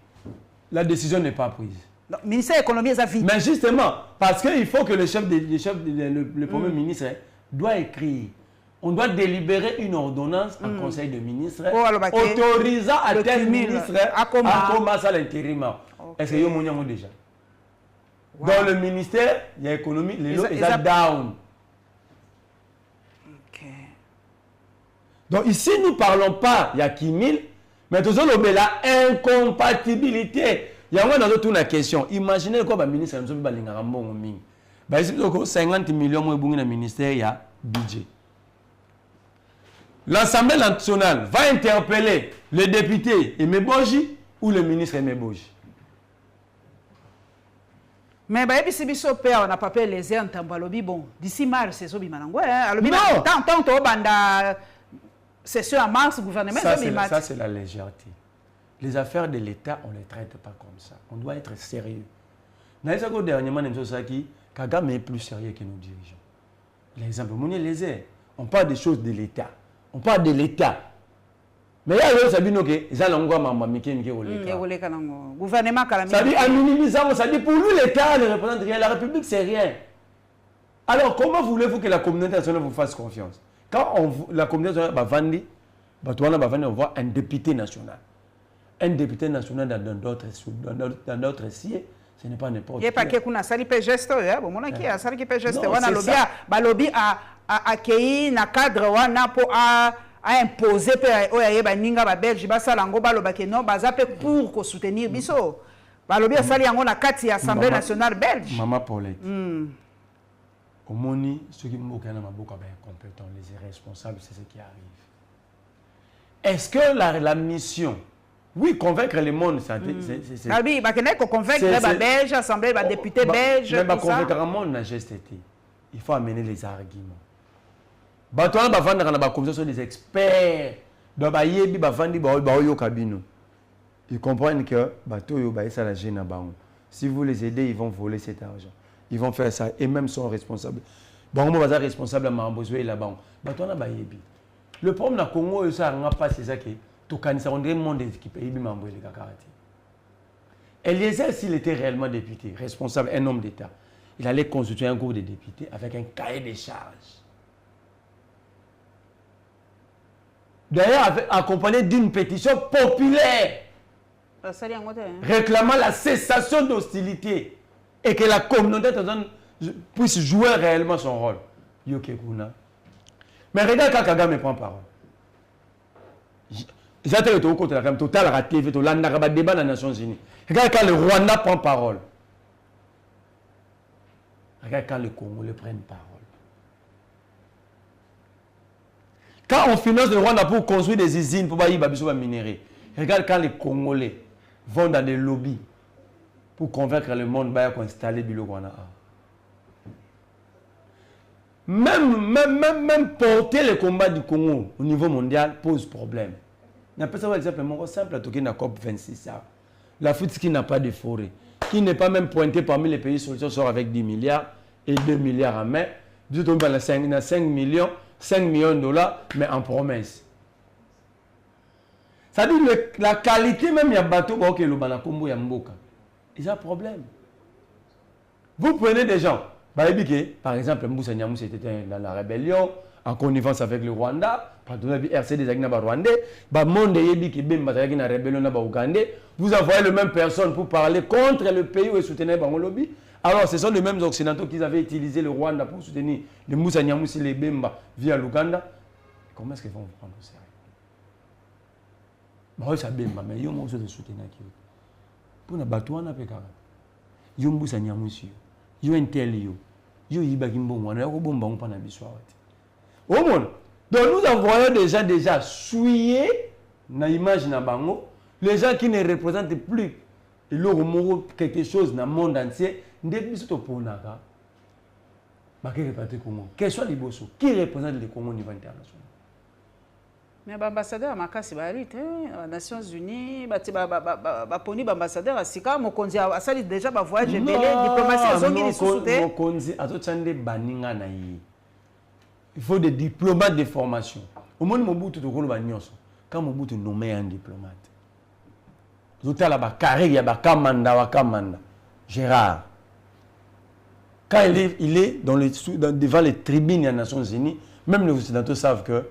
La décision n'est pas prise. Le ministère de l'économie est vite. Mais justement, parce qu'il faut que le premier ministre doit écrire. On doit délibérer une ordonnance en conseil de ministres autorisant à tel ministre à commencer à l'intérim. Est-ce que vous avez déjà? Dans le ministère, il y a l'économie, les lots, ils sont down. Donc ici, nous ne parlons pas, il y a qui mille, mais tout ça, la incompatibilité. Il y a une question. Imaginez quoi, le ministre, il y a 50 millions de ministère, il y a budget. L'Assemblée nationale va interpeller le député Aimé Boji ou le ministre Aimé Boji. Mais on n'a pas pu les airs en Tambalobi. Bon, d'ici mars, c'est ça. Non! Tant que banda session en mars, gouvernement. Ça, c'est la légèreté. Les affaires de l'État, on ne les traite pas comme ça. On doit être sérieux. Dernièrement, Kagame est plus sérieux que nos dirigeants. L'exemple, on parle des choses de l'État. On parle de l'État. Mais il y a des gens qui ça dit en minimisant, ça dit pour lui l'État ne représente rien, la République c'est rien. Alors comment voulez-vous que la communauté nationale vous fasse confiance? Quand la communauté nationale va voir un député national. Un député national dans d'autres sièges, ce n'est pas n'importe qui. Il n'y a pas quelqu'un qui a fait geste, qui a fait geste. Le lobby a accueilli un cadre pour imposer les Belges pour soutenir Bisso. Le lobby a sali l'Assemblée nationale belge. Maman Paulette. Au Moni, ceux qui m'ont compétents, les irresponsables, c'est ce qui arrive. Est-ce que la mission, oui, convaincre le monde, c'est... Oui, convaincre les Belges, l'Assemblée, les députés belges, mais convaincre le monde n'a geste été. il faut amener les arguments. Bato wana bavanda kana ba comme ça sont des experts. Donc ba yebi bavandi ba yo kabino. Ils comprennent que bato yo ba ça la gêne bango. Si vous les aidez, ils vont voler cet argent. Ils vont faire ça et même sont responsables. Bon moi va responsable à Mambozo et là-bas. Bato wana ba yebi. Le problème na Congo ça n'a pas c'est ça que to kanisa on dirait monde équipe yebi Mambozo les kakarati. Eliezer s'il était réellement député, responsable, un homme d'État, il allait constituer un groupe de députés avec un cahier de charges. D'ailleurs, accompagné d'une pétition populaire réclamant la cessation d'hostilité et que la communauté puisse jouer réellement son rôle. Mais regarde quand Kagame prend parole. J'attends au côté de la Kagame, total raté, tout le débat dans les Nations Unies. Regarde quand le Rwanda prend parole. Regarde quand les Congolais prennent parole. Quand on finance le Rwanda pour construire des usines, pour y minerais, regarde quand les Congolais vont dans des lobbies pour convaincre le monde pour installer le Rwanda. Même porter le combat du Congo au niveau mondial pose problème. On appelle ça par exemple un simple à toquer dans la COP 26. L'Afrique qui n'a pas de forêt, qui n'est pas même pointé parmi les pays solutions, sort avec 10 milliards et 2 milliards en mai. Nous sommes dans 5 millions de dollars, mais en promesse. Ça dit la qualité même, il y a bateau, il y a un problème. Vous prenez des gens, par exemple, Moussa Nyamou était dans la rébellion, en connivence avec le Rwanda, RCD Rwandais, vous envoyez les mêmes personnes pour parler contre le pays où ils soutenaient le lobby. Alors, ce sont les mêmes Occidentaux qui avaient utilisé le Rwanda pour soutenir les Moussa Nyamousi, les Bemba via l'Ouganda. Comment est-ce qu'ils vont vous prendre au sérieux? Bah, ça Bemba, mais ils ont aussi de soutenir. Pour nous battre, on a fait carrément. Ils ont Moussa Nyamousi, ils ont un tel, ils ont Ibagimbo, on a un bomba, on a un bisouat. Au monde. Donc, nous envoyons des gens déjà souillés dans l'image de Bango, les gens qui ne représentent plus quelque chose dans le monde entier. Quel soit les bossons qui représente le Congo au niveau international? Mais l'ambassadeur Makasi Balit, les Nations Unies, les ambassadeurs à Sika, Mokonzi a déjà voyage diplomatie. Il faut des diplomates de formation. Au monde Mobutu quand Mobutu nommé un diplomate. Gérard. Quand il est devant les tribunes des Nations Unies, même les Occidentaux savent que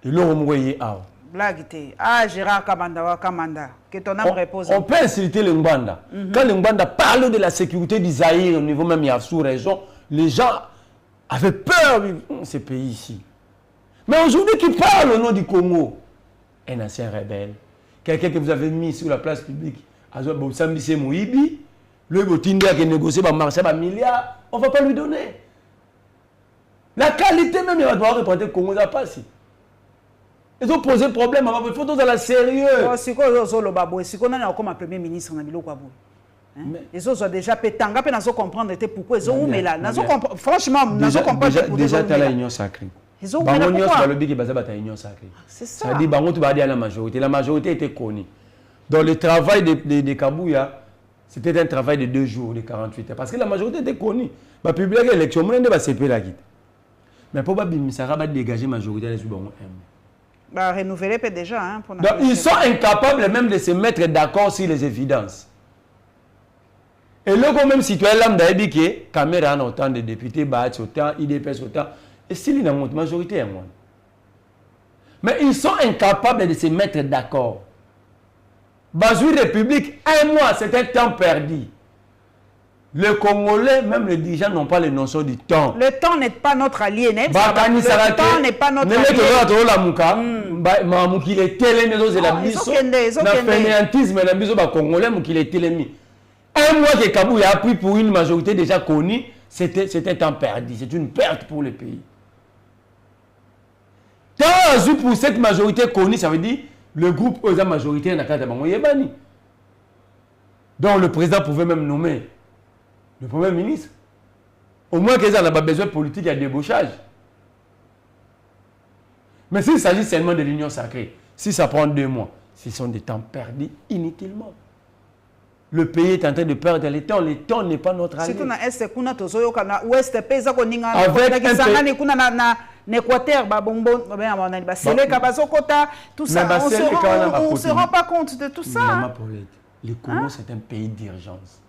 il a envoyé à Gérard Kamanda, que ton âme repose. On peut insulter les Ngwanda. Quand les Ngwanda parlent de la sécurité du Zaïre au niveau même sous-région, les gens avaient peur de ces pays ici. Mais aujourd'hui, qui parle au nom du Congo, un ancien rebelle, quelqu'un que vous avez mis sur la place publique, Sambise Mouibi, le Botindia qui négocie par marché par milliards, on ne va pas lui donner. La qualité même, il va devoir représenter le Congo, ça passe. Ils ont posé problème, il faut dans la sérieux. Si on a comme un premier ministre, ils ont déjà pétanga, ils ont comprendre pourquoi ils ont mais là. Franchement, ils ont compris. Déjà, tu as l'union sacrée. Ils ont compris. C'est ça. Ça dit que tu vas à la majorité. La majorité était connue. Donc le travail de Kabouya, c'était un travail de 2 jours, de 48 heures. Parce que la majorité était connue. La publique l'élection, on va se la guide. Mais pour ça va dégager la majorité de renouveler déjà. Hein, pour donc, ils sont incapables même de se mettre d'accord sur les évidences. Et le même citoyen lambda dit que Caméra a autant de députés, Bahatch autant, IDPS autant, et s'il y a une majorité, mais ils sont incapables de se mettre d'accord. Bazoui République, 1 mois, c'est un temps perdu. Les Congolais, même les dirigeants, n'ont pas les notions du temps. Le temps n'est pas notre allié. Le temps n'est pas notre allié. Un mois que Kabou a appris pour une majorité déjà connue, c'est un temps perdu. C'est une perte pour le pays. Tant pour cette majorité connue, ça veut dire le groupe aux majorité n'a qu'à Yébani. Donc le président pouvait même nommer le Premier ministre. Au moins qu'ils n'ont pas besoin de politique, il y a débauchage. Mais s'il s'agit seulement de l'union sacrée, si ça prend 2 mois, ce sont des temps perdus inutilement. Le pays est en train de perdre le temps n'est pas notre allié. Surtout dans l'Est, kuna tozoyo kana Ouest pesa ko ninga avec un pays kuna na Équateur ba bonbon ba seleka bazokota tout ça on se rend pas compte de tout ça. Le Congo c'est un pays d'urgence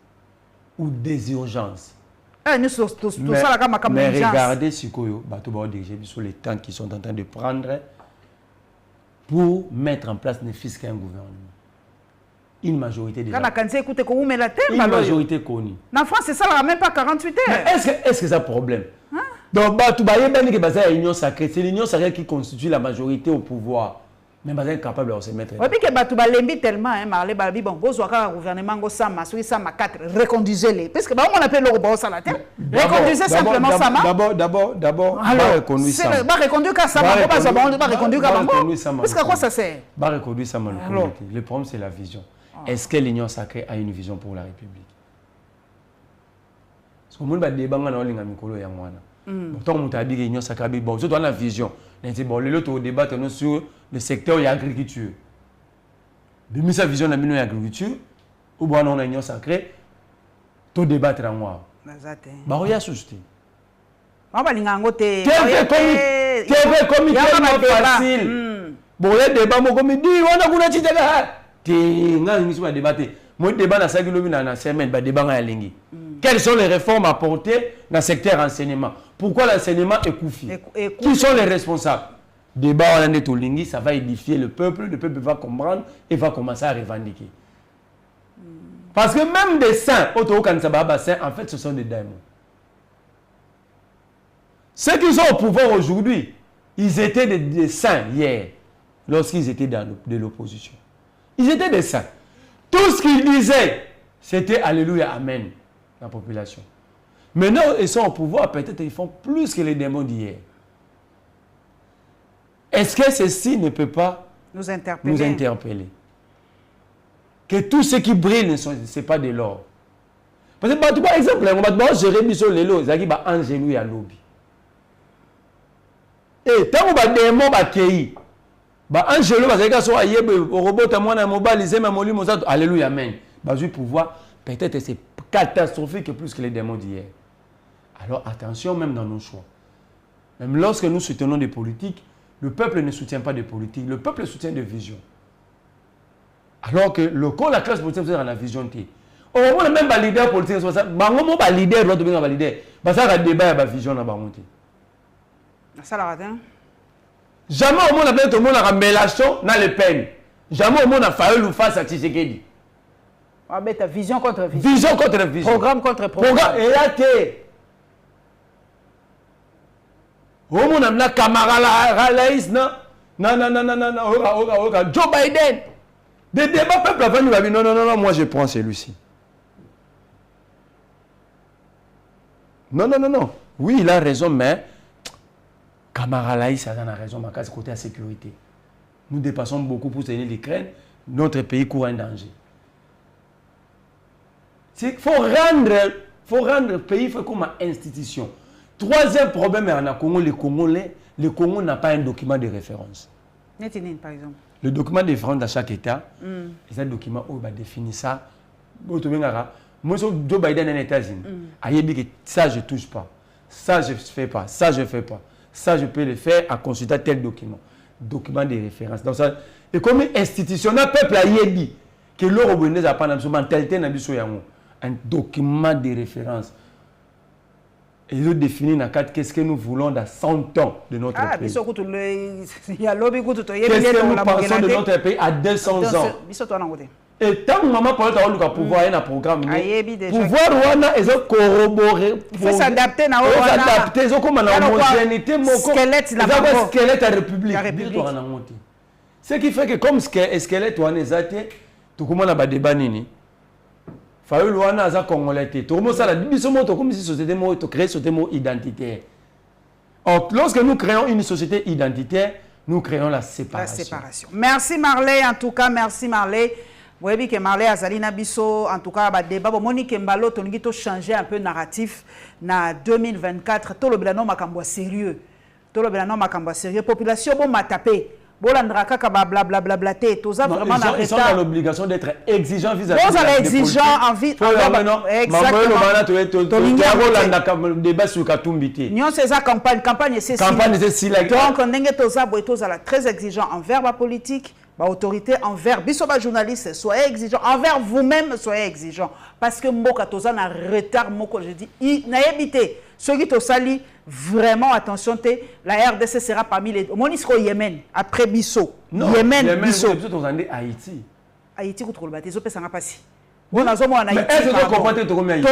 ou des urgences. Mais regardez ce que sur les temps qui sont en train de prendre pour mettre en place ne fût-ce qu'un gouvernement. Une majorité déjà. Une majorité connue. En France, c'est ça, là, même pas 48 heures. Mais est-ce que c'est un problème? Donc, l'union sacrée, c'est l'union sacrée qui constitue la majorité au pouvoir. Mais vous êtes capable de se mettre. Oui, parce que Balembi tellement, Marley Balbi, bon, vous avez un gouvernement, Sama, Sama 4, reconduisez-les. Parce que on appelle le robot, ça la tête. Reconduisez simplement Sama. D'abord, reconduire Sama. Reconduire Sama, pas reconduire Sama. Parce que à quoi ça sert? Reconduire Sama. Le problème, c'est la vision. Est-ce que l'union sacrée a une vision pour la République? Parce que le monde va débattre dans l'union sacrée. Tant que tu l'union sacrée, bon, surtout dans la vision. Bon, l'autre débat sur le secteur de l'agriculture. De sa vision de l'agriculture, ou bien on a l'union sacrée, tout débat en moi. Bah, on y a souscrit. Tu es comité facile. Bon, le débat, on dit, on a coulé de quelles sont les réformes apportées dans le secteur enseignement? Pourquoi l'enseignement est couffé? Qui sont les responsables? Débat ça va édifier le peuple va comprendre et va commencer à revendiquer. Parce que même des saints, en fait, ce sont des démons. Ceux qui sont au pouvoir aujourd'hui, ils étaient des saints hier, lorsqu'ils étaient de l'opposition. Ils étaient des saints. Tout ce qu'ils disaient, c'était Alléluia, Amen, la population. Maintenant, ils sont au pouvoir, peut-être ils font plus que les démons d'hier. Est-ce que ceci ne peut pas nous interpeller? Que tout ce qui brille, ce n'est pas de l'or. Parce que, par exemple, on va gérer Bissot Lelo, il y a un Angélou à l'obbi. Et tant qu'on va démon, Angelo va dire que robot alléluia amen. Pouvoir peut-être c'est catastrophique plus que les démons d'hier. Alors attention même dans nos choix. Même lorsque nous soutenons des politiques, le peuple ne soutient pas des politiques, le peuple soutient des visions. Alors que la classe politique est dans la vision. Au moment même les leaders politiques sont ça, les leaders doivent devenir leader. Parce que le débat est la vision dans la montée. Ça la raté. Jamais au monde a tout le monde a Mélenchon dans les peines. Jamais au monde a fallu face à Tshisekedi. Ah ben ta vision contre vision. Vision contre vision. Programme contre programme. Programme et là t'es. Au monde a la Kamala Harris non. Joe Biden. Des débats peuple avant nous va dire non, moi je prends celui-ci. Non. Oui, il a raison mais Kamala Harris a raison, mais c'est côté la sécurité. Nous dépassons beaucoup pour tenir l'Ukraine. Notre pays court un danger. Il faut rendre le pays comme institution. Troisième problème en Congo, le Congo n'a pas un document de référence. Par exemple. Le document de référence dans chaque État, c'est un document où il va définir ça. Moi, Joe Biden est aux États-Unis. Il dit que ça, je ne touche pas. Ça, je ne fais pas. Ça, je ne fais pas. Ça, je peux le faire à consulter tel document. Document de référence. Donc, ça, et comme institutionnel, le peuple a dit que l'Europe n'a pas mentalité, un document de référence. Et ils ont défini dans cadre qu'est-ce que nous voulons dans 100 ans de notre pays. Qu'est-ce que nous pensons de notre pays à 200 ans. Et tant que maman parle de pouvoir, il y a un programme. Pouvoir, ils ont corroboré. Il faut s'adapter. Ils ont comme une homogénéité. Squelette, ils ont un squelette à la République. Ce qui fait que comme squelette, on est athée, tout le monde a des débat. Fayu Luana a congolais. Tout le monde a dit comme si société créer une société identitaire. Lorsque nous créons une société identitaire, nous créons la séparation. Merci Marley, en tout cas, merci Marley. Boyebi que Marley Azalina Bisso, en tout cas, bah, débat, Monique Mbalo, Tongi, to changer un peu narratif na 2024. Tout le blanon makambo sérieux. Tout le blanon makambo sérieux. Population, bon, m'a tapé. Bolandraka, blablabla, tous a vraiment la ils sont dans l'obligation d'être exigeants vis-à-vis de la exigeants en vie. Exactement. Débat sur Katumbiti. Nous, c'est ça, campagne, c'est si. Donc, on est très exigeant envers la politique. Autorité envers bisoba journaliste, soyez exigeant envers vous-même, soyez exigeant parce que Moka Toza na retard moko je dis na évité ceux qui sali vraiment attention la RDC sera parmi les Monisco Yémen après Bisso Yémen Bisso Haïti contre le bâtiment zo pesa nga pasi bon nazo mo na Haïti est-ce que comprendre to comme Haïti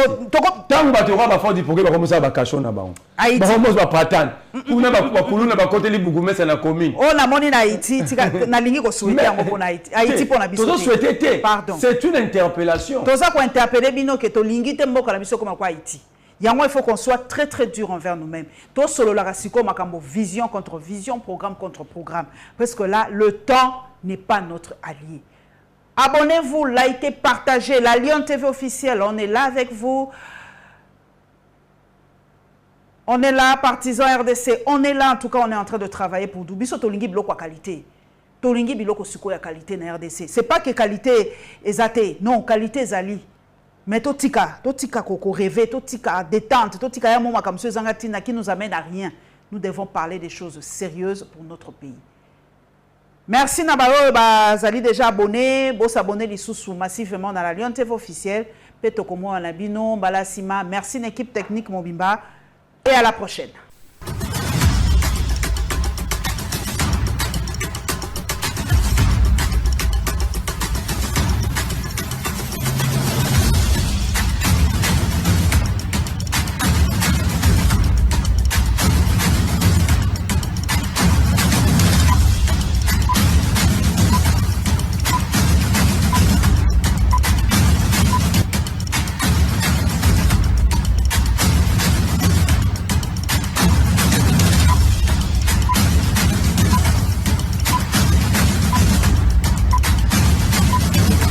tant ba to ba fond du programme comme ça ba cacho na ba Haïti ba homo ba pratane kuna ba kuluna ba côté li Bugumese na commune on a moni na Haïti tika na lingi ko souhaiter yango pour Haïti Haïti pour na biso to souhaiter pardon c'est une interpellation to ça ko interpeller bino que to lingi te mboka na biso comme quoi Haïti yango il faut qu'on soit très très dur envers nous-mêmes to solo la rasiko makambo vision contre vision programme contre programme parce que là le temps n'est pas notre allié. Abonnez-vous, likez, partagez. La Lyon TV officielle, on est là avec vous. On est là, partisans RDC. On est là, en tout cas, on est en train de travailler pour nous. Biso tolingi biloko qualité. Tolingi biloko suko ya qualité na RDC. C'est pas que qualité ezate, non, qualité zali. Mais totika koko rêver, totika détente, totika ya moma comme ceux zangatina qui nous amène à rien. Nous devons parler des choses sérieuses pour notre pays. Merci Nabaro, Zali déjà abonné, vous s'abonner les massivement dans la Lyon TV officielle. Peto Komo Anabino, Balasima, merci l'équipe technique Mobimba et à la prochaine.